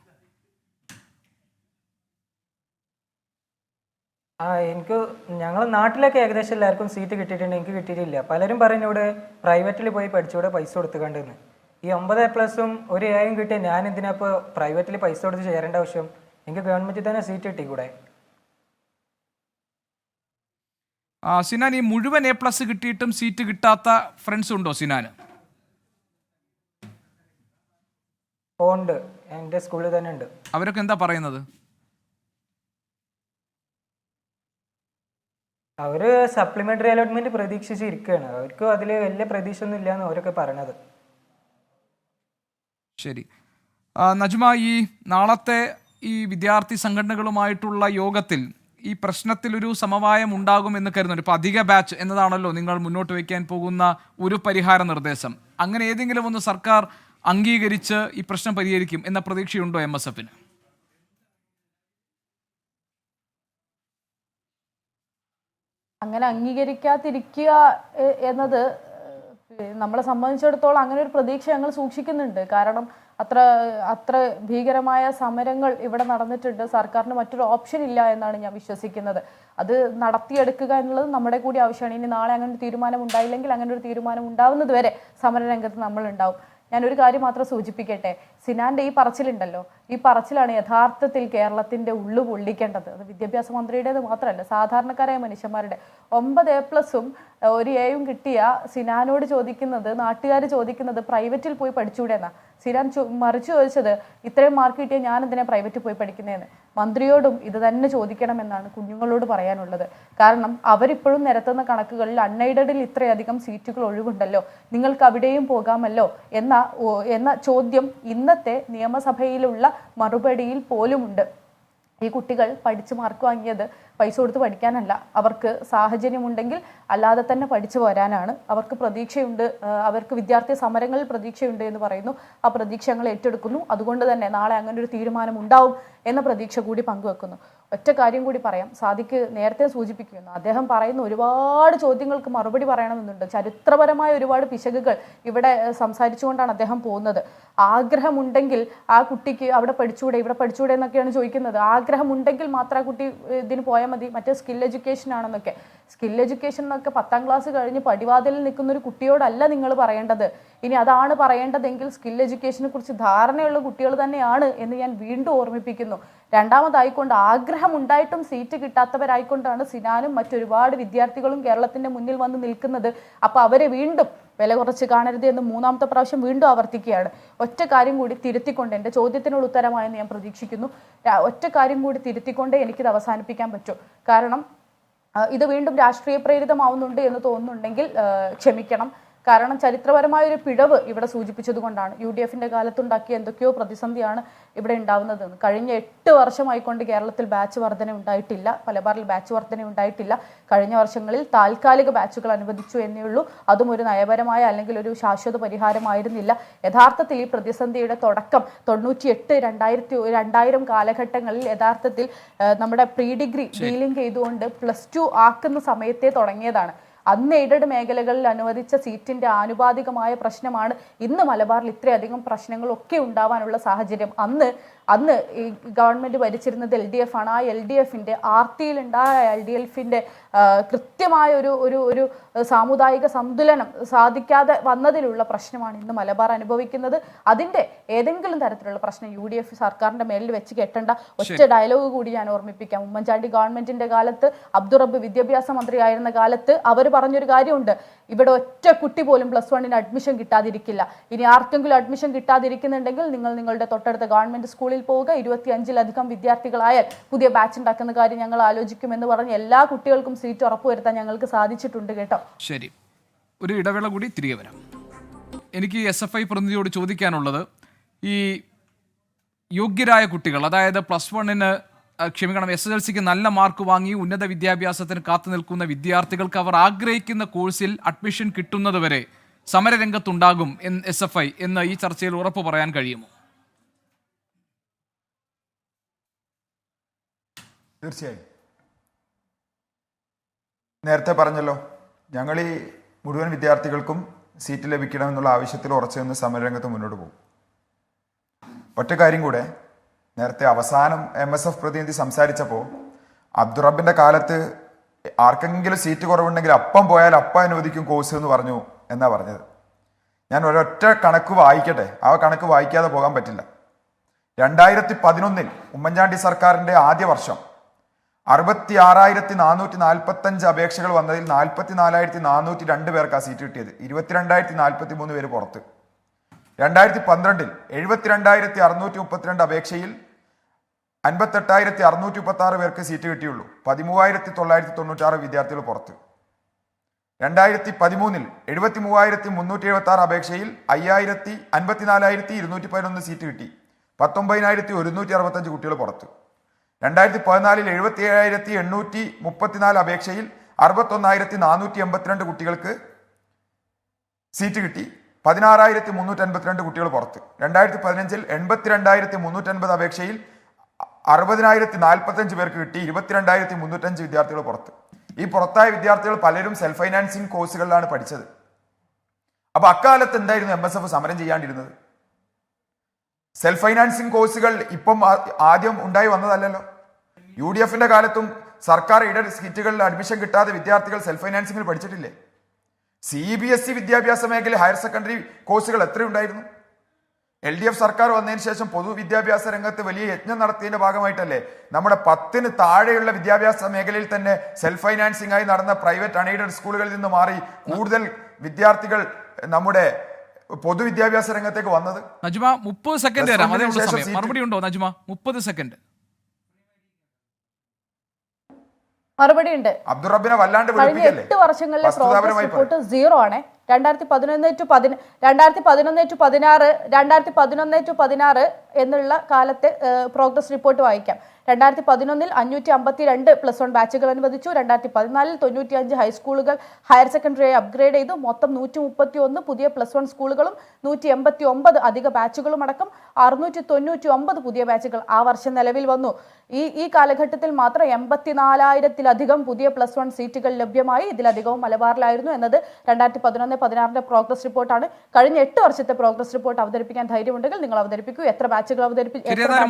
എനിക്ക് ഞങ്ങളെ നാട്ടിലൊക്കെ ഏകദേശം എല്ലാവർക്കും സീറ്റ് കിട്ടിയിട്ടുണ്ട്. എനിക്ക് കിട്ടിയിട്ടില്ല. പലരും പറയുന്നൂടെ പ്രൈവറ്റിൽ പോയി പഠിച്ചൂടെ പൈസ കൊടുത്തുകണ്ടെന്ന്. ഈ 9A+ഉം ഒരു A കിട്ടിയ ഞാൻ എന്തിനാ ഇപ്പോൾ പ്രൈവറ്റിൽ പൈസ കൊടുത്ത് ചേരേണ്ട ആവശ്യം? എനിക്ക് ഗവൺമെന്റിൽ തന്നെ സീറ്റ് കിട്ടിക്കൂടെ? സിനാൻ, ഈ മുഴുവൻ A+ കിട്ടിയിട്ടും സീറ്റ് കിട്ടാത്ത ഫ്രണ്ട്സ് ഉണ്ടോ സിനാന്? ഉണ്ട്, എൻ്റെ സ്കൂളിൽ തന്നെ ഉണ്ട്. അവരൊക്കെ എന്താ പറയുന്നത്? അവര് സപ്ലിമെന്ററി അലോട്ട്മെന്റ് പ്രതീക്ഷിച്ചിരിക്കുകയാണ്. അവർക്ക് അതിൽ വലിയ പ്രതീക്ഷ ഒന്നും ഇല്ല എന്ന് അവരൊക്കെ പറയണത്. ശരി നജ്മ, ഈ നാളത്തെ ഈ വിദ്യാർത്ഥി സംഘടനകളുമായിട്ടുള്ള യോഗത്തിൽ ഈ പ്രശ്നത്തിൽ ഒരു സമവായം ഉണ്ടാകുമെന്ന് കരുതുന്നു. ഇപ്പോൾ അധിക ബാച്ച് എന്നതാണല്ലോ നിങ്ങൾ മുന്നോട്ട് വയ്ക്കാൻ പോകുന്ന ഒരു പരിഹാര നിർദ്ദേശം. അങ്ങനെ ഏതെങ്കിലും ഒന്ന് സർക്കാർ അംഗീകരിച്ച് ഈ പ്രശ്നം പരിഹരിക്കും എന്ന പ്രതീക്ഷയുണ്ടോ MSFന്? അങ്ങനെ അംഗീകരിക്കാതിരിക്കുക എന്നത് നമ്മളെ സംബന്ധിച്ചിടത്തോളം അങ്ങനെ ഒരു പ്രതീക്ഷ ഞങ്ങൾ സൂക്ഷിക്കുന്നുണ്ട്. കാരണം അത്ര ഭീകരമായ സമരങ്ങൾ ഇവിടെ നടന്നിട്ടുണ്ട്. സർക്കാരിന് മറ്റൊരു ഓപ്ഷൻ ഇല്ല എന്നാണ് ഞാൻ വിശ്വസിക്കുന്നത്. അത് നടത്തിയെടുക്കുക എന്നുള്ളത് നമ്മുടെ കൂടി ആവശ്യമാണ്. ഇനി നാളെ അങ്ങനെ ഒരു തീരുമാനം ഉണ്ടായില്ലെങ്കിൽ അങ്ങനെ ഒരു തീരുമാനം ഉണ്ടാവുന്നത് വരെ സമരരംഗത്ത് നമ്മൾ ഉണ്ടാവും. ഞാനൊരു കാര്യം മാത്രം സൂചിപ്പിക്കട്ടെ. സിനാന്റെ ഈ പറച്ചിലുണ്ടല്ലോ, ഈ പറച്ചിലാണ് യഥാർത്ഥത്തിൽ കേരളത്തിന്റെ ഉള്ളു പൊള്ളിക്കേണ്ടത്. അത് വിദ്യാഭ്യാസ മന്ത്രിയുടേത് മാത്രമല്ല, സാധാരണക്കാരായ മനുഷ്യന്മാരുടെ 9 A+ഉം 1 A കിട്ടിയ സിനാനോട് ചോദിക്കുന്നത്, നാട്ടുകാർ ചോദിക്കുന്നത് പ്രൈവറ്റിൽ പോയി പഠിച്ചുകൂടെന്നാ. സിനാൻ മറിച്ചു ചോദിച്ചത് ഇത്രയും മാർക്ക് കിട്ടിയ ഞാൻ എന്തിനാ പ്രൈവറ്റിൽ പോയി പഠിക്കുന്നതെന്ന്. മന്ത്രിയോടും ഇത് തന്നെ ചോദിക്കണമെന്നാണ് കുഞ്ഞുങ്ങളോട് പറയാനുള്ളത്. കാരണം അവരിപ്പോഴും നിരത്തുന്ന കണക്കുകളിൽ അൺഎയ്ഡഡിൽ ഇത്രയധികം സീറ്റുകൾ ഒഴിവുണ്ടല്ലോ, നിങ്ങൾക്ക് അവിടെയും പോകാമല്ലോ എന്ന ചോദ്യം ഇന്നത്തെ നിയമസഭയിലുള്ള മറുപടിയിൽ പോലുമുണ്ട്. ഈ കുട്ടികൾ പഠിച്ച് മാർക്ക് വാങ്ങിയത് പൈസ കൊടുത്ത് പഠിക്കാനല്ല, അവർക്ക് സാഹചര്യമുണ്ടെങ്കിൽ അല്ലാതെ തന്നെ പഠിച്ചു വരാനാണ്. അവർക്ക് പ്രതീക്ഷയുണ്ട്, അവർക്ക് വിദ്യാർത്ഥി സമരങ്ങളിൽ പ്രതീക്ഷയുണ്ട് എന്ന് പറയുന്നു. ആ പ്രതീക്ഷ ഞങ്ങൾ ഏറ്റെടുക്കുന്നു. അതുകൊണ്ട് തന്നെ നാളെ അങ്ങനെ ഒരു തീരുമാനം ഉണ്ടാവും എന്ന പ്രതീക്ഷ കൂടി പങ്കുവെക്കുന്നു. ഒറ്റ കാര്യം കൂടി പറയാം, സാദിഖ് നേരത്തെ സൂചിപ്പിക്കുന്നു, അദ്ദേഹം പറയുന്ന ഒരുപാട് ചോദ്യങ്ങൾക്ക് മറുപടി പറയണമെന്നുണ്ട്. ചരിത്രപരമായ ഒരുപാട് പിശകുകൾ ഇവിടെ സംസാരിച്ചുകൊണ്ടാണ് അദ്ദേഹം പോകുന്നത്. ആഗ്രഹമുണ്ടെങ്കിൽ ആ കുട്ടിക്ക് അവിടെ പഠിച്ചുകൂടെ ഇവിടെ പഠിച്ചുകൂടെ എന്നൊക്കെയാണ് ചോദിക്കുന്നത്. ആഗ്രഹമുണ്ടെങ്കിൽ മാത്രം ആ കുട്ടി ഇതിന് പോയാൽ മതി, മറ്റേ സ്കിൽ എഡ്യൂക്കേഷൻ ആണെന്നൊക്കെ. സ്കിൽ എഡ്യൂക്കേഷൻ എന്നൊക്കെ 10ാം ക്ലാസ് കഴിഞ്ഞ് പടിവാതിലിൽ നിൽക്കുന്ന ഒരു കുട്ടിയോടല്ല നിങ്ങൾ പറയേണ്ടത്. ഇനി അതാണ് പറയേണ്ടതെങ്കിൽ സ്കിൽ എഡ്യൂക്കേഷനെ കുറിച്ച് ധാരണയുള്ള കുട്ടികൾ തന്നെയാണ് എന്ന് ഞാൻ വീണ്ടും ഓർമ്മിപ്പിക്കുന്നു. രണ്ടാമതായിക്കൊണ്ട് ആഗ്രഹം ഉണ്ടായിട്ടും സീറ്റ് കിട്ടാത്തവരായിക്കൊണ്ടാണ് സിനാനും മറ്റൊരുപാട് വിദ്യാർത്ഥികളും കേരളത്തിന്റെ മുന്നിൽ വന്ന് നിൽക്കുന്നത്. അപ്പൊ അവരെ വീണ്ടും വില കുറച്ച് കാണരുത് എന്ന് 3ാമത്തെ പ്രാവശ്യം വീണ്ടും ആവർത്തിക്കുകയാണ്. ഒറ്റ കാര്യം കൂടി തിരുത്തിക്കൊണ്ട്, എൻ്റെ ചോദ്യത്തിനുള്ള ഉത്തരമായെന്ന് ഞാൻ പ്രതീക്ഷിക്കുന്നു, ഒറ്റ കാര്യം കൂടി തിരുത്തിക്കൊണ്ടേ എനിക്കിത് അവസാനിപ്പിക്കാൻ പറ്റൂ. കാരണം ഇത് വീണ്ടും രാഷ്ട്രീയ പ്രേരിതമാവുന്നുണ്ട് എന്ന് തോന്നുന്നുണ്ടെങ്കിൽ ക്ഷമിക്കണം. കാരണം ചരിത്രപരമായൊരു പിഴവ് ഇവിടെ സൂചിപ്പിച്ചത് കൊണ്ടാണ്. UDFന്റെ കാലത്തുണ്ടാക്കിയ എന്തൊക്കെയോ പ്രതിസന്ധിയാണ് ഇവിടെ ഉണ്ടാവുന്നതെന്ന്. കഴിഞ്ഞ 8 വർഷമായിക്കൊണ്ട് കേരളത്തിൽ ബാച്ച് വർധന ഉണ്ടായിട്ടില്ല, മലബാറിൽ ബാച്ച് വർധന ഉണ്ടായിട്ടില്ല. കഴിഞ്ഞ വർഷങ്ങളിൽ താൽക്കാലിക ബാച്ചുകൾ അനുവദിച്ചു എന്നേ ഉള്ളൂ. അതും ഒരു നയപരമായ അല്ലെങ്കിൽ ഒരു ശാശ്വത പരിഹാരമായിരുന്നില്ല. യഥാർത്ഥത്തിൽ ഈ പ്രതിസന്ധിയുടെ തുടക്കം 98, 2000 കാലഘട്ടങ്ങളിൽ യഥാർത്ഥത്തിൽ നമ്മുടെ പ്രീ ഡിഗ്രി ഡീലിംഗ് ചെയ്തുകൊണ്ട് +2 ആക്കുന്ന സമയത്തെ തുടങ്ങിയതാണ്. അന്ന് എയ്ഡഡ് മേഖലകളിൽ അനുവദിച്ച സീറ്റിന്റെ ആനുപാതികമായ പ്രശ്നമാണ് ഇന്ന് മലബാറിൽ ഇത്രയധികം പ്രശ്നങ്ങളൊക്കെ ഉണ്ടാവാനുള്ള സാഹചര്യം. അന്ന് ഈ ഗവൺമെന്റ് ഭരിച്ചിരുന്നത് LDF ആണ്. ആ LDFന്റെ ആർത്തിയിലുണ്ടായ LDFന്റെ കൃത്യമായ ഒരു സാമുദായിക സന്തുലനം സാധിക്കാതെ വന്നതിലുള്ള പ്രശ്നമാണ് ഇന്ന് മലബാർ അനുഭവിക്കുന്നത്. അതിന്റെ ഏതെങ്കിലും തരത്തിലുള്ള പ്രശ്നം UDF സർക്കാരിന്റെ മേലിൽ വെച്ച് കെട്ടേണ്ട. ഒറ്റ ഡയലോഗ് കൂടി ഞാൻ ഓർമ്മിപ്പിക്കാം. ഉമ്മൻചാണ്ടി ഗവൺമെന്റിന്റെ കാലത്ത്, അബ്ദുറബ്ബ് വിദ്യാഭ്യാസ മന്ത്രിയായിരുന്ന കാലത്ത് അവർ പറഞ്ഞൊരു കാര്യമുണ്ട്, ഇവിടെ ഒറ്റ കുട്ടി പോലും +1 അഡ്മിഷൻ കിട്ടാതിരിക്കില്ല. ഇനി ആർക്കെങ്കിലും അഡ്മിഷൻ കിട്ടാതിരിക്കുന്നുണ്ടെങ്കിൽ നിങ്ങൾ നിങ്ങളുടെ തൊട്ടടുത്ത ഗവൺമെന്റ് സ്കൂളിൽ പോവുക, 25-ലധികം വിദ്യാർത്ഥികളായാൽ പുതിയ ബാച്ച് ഉണ്ടാക്കുന്ന കാര്യം ഞങ്ങൾ ആലോചിക്കുമെന്ന് പറഞ്ഞ് എല്ലാ കുട്ടികൾക്കും സീറ്റ് ഉറപ്പുവരുത്താൻ ഞങ്ങൾക്ക് സാധിച്ചിട്ടുണ്ട് കേട്ടോ. ശരി, ഒരു ഇടവേള കൂടി തിരികെ വരാം. എനിക്ക് SFI പ്രതിനിധിയോട് ചോദിക്കാനുള്ളത്, ഈ യോഗ്യരായ കുട്ടികൾ, അതായത് +1 SSLCക്ക് നല്ല മാർക്ക് വാങ്ങി ഉന്നത വിദ്യാഭ്യാസത്തിന് കാത്തു നിൽക്കുന്ന വിദ്യാർത്ഥികൾക്ക് അവർ ആഗ്രഹിക്കുന്ന കോഴ്സിൽ അഡ്മിഷൻ കിട്ടുന്നതുവരെ സമരരംഗത്തുണ്ടാകും SFI എന്ന് ഈ ചർച്ചയിൽ ഉറപ്പ് പറയാൻ കഴിയുമോ? തീർച്ചയായും. നേരത്തെ പറഞ്ഞല്ലോ, ഞങ്ങൾ ഈ മുഴുവൻ വിദ്യാർത്ഥികൾക്കും സീറ്റ് ലഭിക്കണമെന്നുള്ള ആവശ്യത്തിൽ ഉറച്ചു നിന്ന് സമരരംഗത്ത് മുന്നോട്ട് പോകും. ഒറ്റ കാര്യം കൂടെ, നേരത്തെ അവസാനം MSF പ്രതിനിധി സംസാരിച്ചപ്പോൾ അബ്ദുറബ്ബിന്റെ കാലത്ത് ആർക്കെങ്കിലും സീറ്റ് കുറവുണ്ടെങ്കിൽ അപ്പം പോയാൽ അപ്പം അനുവദിക്കും കോഴ്സ് എന്ന് പറഞ്ഞു എന്നാ പറഞ്ഞത്. ഞാൻ ഒരൊറ്റ കണക്ക് വായിക്കട്ടെ, ആ കണക്ക് വായിക്കാതെ പോകാൻ പറ്റില്ല. 2011 ഉമ്മൻചാണ്ടി സർക്കാരിന്റെ ആദ്യ വർഷം 66,445 അപേക്ഷകൾ വന്നതിൽ 44,402 പേർക്ക് ആ സീറ്റ് കിട്ടിയത്. 22,043 പേര് പുറത്ത്. 2012 72,632 അപേക്ഷയിൽ 58,636 പേർക്ക് സീറ്റ് കിട്ടിയുള്ളൂ. 13,996 വിദ്യാർത്ഥികൾ പുറത്ത്. 2013 73,376 അപേക്ഷയിൽ 54,211 സീറ്റ് കിട്ടി. 19,165 കുട്ടികൾ പുറത്ത്. 2014 77,834 അപേക്ഷയിൽ 61,482 കുട്ടികൾക്ക് സീറ്റ് കിട്ടി. 16,352 കുട്ടികൾ പുറത്ത്. 2015 82,350 അപേക്ഷയിൽ 60,045 പേർക്ക് കിട്ടി. 22,305 വിദ്യാർത്ഥികൾ പുറത്ത്. ഈ പുറത്തായ വിദ്യാർത്ഥികൾ പലരും സെൽഫ് ഫൈനാൻസിങ് കോഴ്സുകളിലാണ് പഠിച്ചത്. അപ്പൊ അക്കാലത്ത് എന്തായിരുന്നു MSF സമരം ചെയ്യാണ്ടിരുന്നത്? സെൽഫ് ഫൈനാൻസിങ് കോഴ്സുകൾ ഇപ്പം ആദ്യം ഉണ്ടായി വന്നതല്ലല്ലോ. UDFന്റെ കാലത്തും സർക്കാർ എയ്ഡഡ് സീറ്റുകളിൽ അഡ്മിഷൻ കിട്ടാതെ വിദ്യാർത്ഥികൾ സെൽഫ് ഫൈനാൻസിങ്ങിൽ പഠിച്ചിട്ടില്ലേ? CBSE വിദ്യാഭ്യാസ മേഖല ഹയർ സെക്കൻഡറി കോഴ്സുകൾ എത്രയുണ്ടായിരുന്നു? LDF സർക്കാർ വന്നതിന് ശേഷം പൊതുവിദ്യാഭ്യാസ രംഗത്ത് വലിയ യജ്ഞം നടത്തിയതിന്റെ ഭാഗമായിട്ടല്ലേ നമ്മുടെ 10-ന് താഴെയുള്ള വിദ്യാഭ്യാസ മേഖലയിൽ തന്നെ സെൽഫ് ഫൈനാൻസിംഗ് ആയി നടന്ന പ്രൈവറ്റ് അൺഎയ്ഡഡ് സ്കൂളുകളിൽ നിന്ന് മാറി കൂടുതൽ വിദ്യാർത്ഥികൾ നമ്മുടെ പൊതുവിദ്യാഭ്യാസ രംഗത്തേക്ക് വന്നത്. നജ്മ 30 സെക്കൻഡ് തരാം, അതേ ഉള്ള സമയം. മറുപടി ഉണ്ടോ നജ്മ? 30 സെക്കൻഡ് മറുപടി ഉണ്ട്. അബ്ദുറബ്ബിനെ വല്ലാണ്ട് കഴിഞ്ഞ 8 വർഷങ്ങളിലെ പ്രോഗ്രസ് റിപ്പോർട്ട് 0 ആണ്. 2011 to 2016 എന്നുള്ള കാലത്തെ പ്രോഗ്രസ് റിപ്പോർട്ട് വായിക്കാം. 2011 552 +1 ബാച്ചുകൾ അനുവദിച്ചു. 2014 95 ഹൈസ്കൂളുകൾ ഹയർ സെക്കൻഡറി അപ്ഗ്രേഡ് ചെയ്തു. മൊത്തം 131 പുതിയ +1 സ്കൂളുകളും 189 അധിക ബാച്ചുകളും അടക്കം 699 പുതിയ ബാച്ചുകൾ ആ വർഷം നിലവിൽ വന്നു. ഈ കാലഘട്ടത്തിൽ മാത്രം 84,000-ലധികം പുതിയ +1 സീറ്റുകൾ ലഭ്യമായി. ഇതിലധികവും മലബാറിലായിരുന്നു എന്നത് 2011-16 പ്രോഗ്രസ് റിപ്പോർട്ടാണ്. കഴിഞ്ഞ 8 വർഷത്തെ പ്രോഗ്രസ് റിപ്പോർട്ട് അവതരിപ്പിക്കാൻ ധൈര്യമുണ്ടെങ്കിൽ നിങ്ങൾ അവതരിപ്പിക്കൂ. എത്ര ബാച്ചുകൾ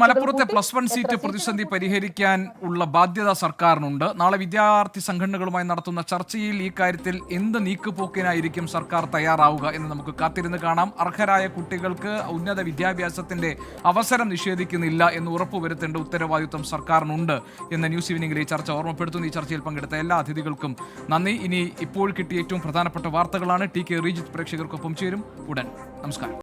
മലപ്പുറത്തെ +1 സീറ്റ് പ്രതിസന്ധി പരിഹരിക്കാൻ ഉള്ള ബാധ്യത സർക്കാരിനുണ്ട്. നാളെ വിദ്യാർത്ഥി സംഘടനകളുമായി നടത്തുന്ന ചർച്ചയിൽ ഈ കാര്യത്തിൽ എന്ത് നീക്കുപോക്കിനായിരിക്കും സർക്കാർ തയ്യാറാവുക എന്ന് നമുക്ക് കാത്തിരുന്ന് കാണാം. അർഹരായ കുട്ടികൾക്ക് ഉന്നത വിദ്യാഭ്യാസത്തിന്റെ അവസരം നിഷേധിക്കുന്നില്ല എന്ന് ഉറപ്പുവരുത്തേണ്ട ഉത്തരവാദിത്വം സർക്കാരിനുണ്ട് എന്ന് ന്യൂസ് ഈവനിംഗിലെ ഈ ചർച്ച ഓർമ്മപ്പെടുത്തുന്നു. ഈ ചർച്ചയിൽ പങ്കെടുത്ത എല്ലാ അതിഥികൾക്കും നന്ദി. ഇനി ഇപ്പോൾ കിട്ടിയ ഏറ്റവും പ്രധാനപ്പെട്ട വാർത്തകളാണ്. TK റീജിത്ത് പ്രേക്ഷകർക്കൊപ്പം ചേരും ഉടൻ. നമസ്കാരം.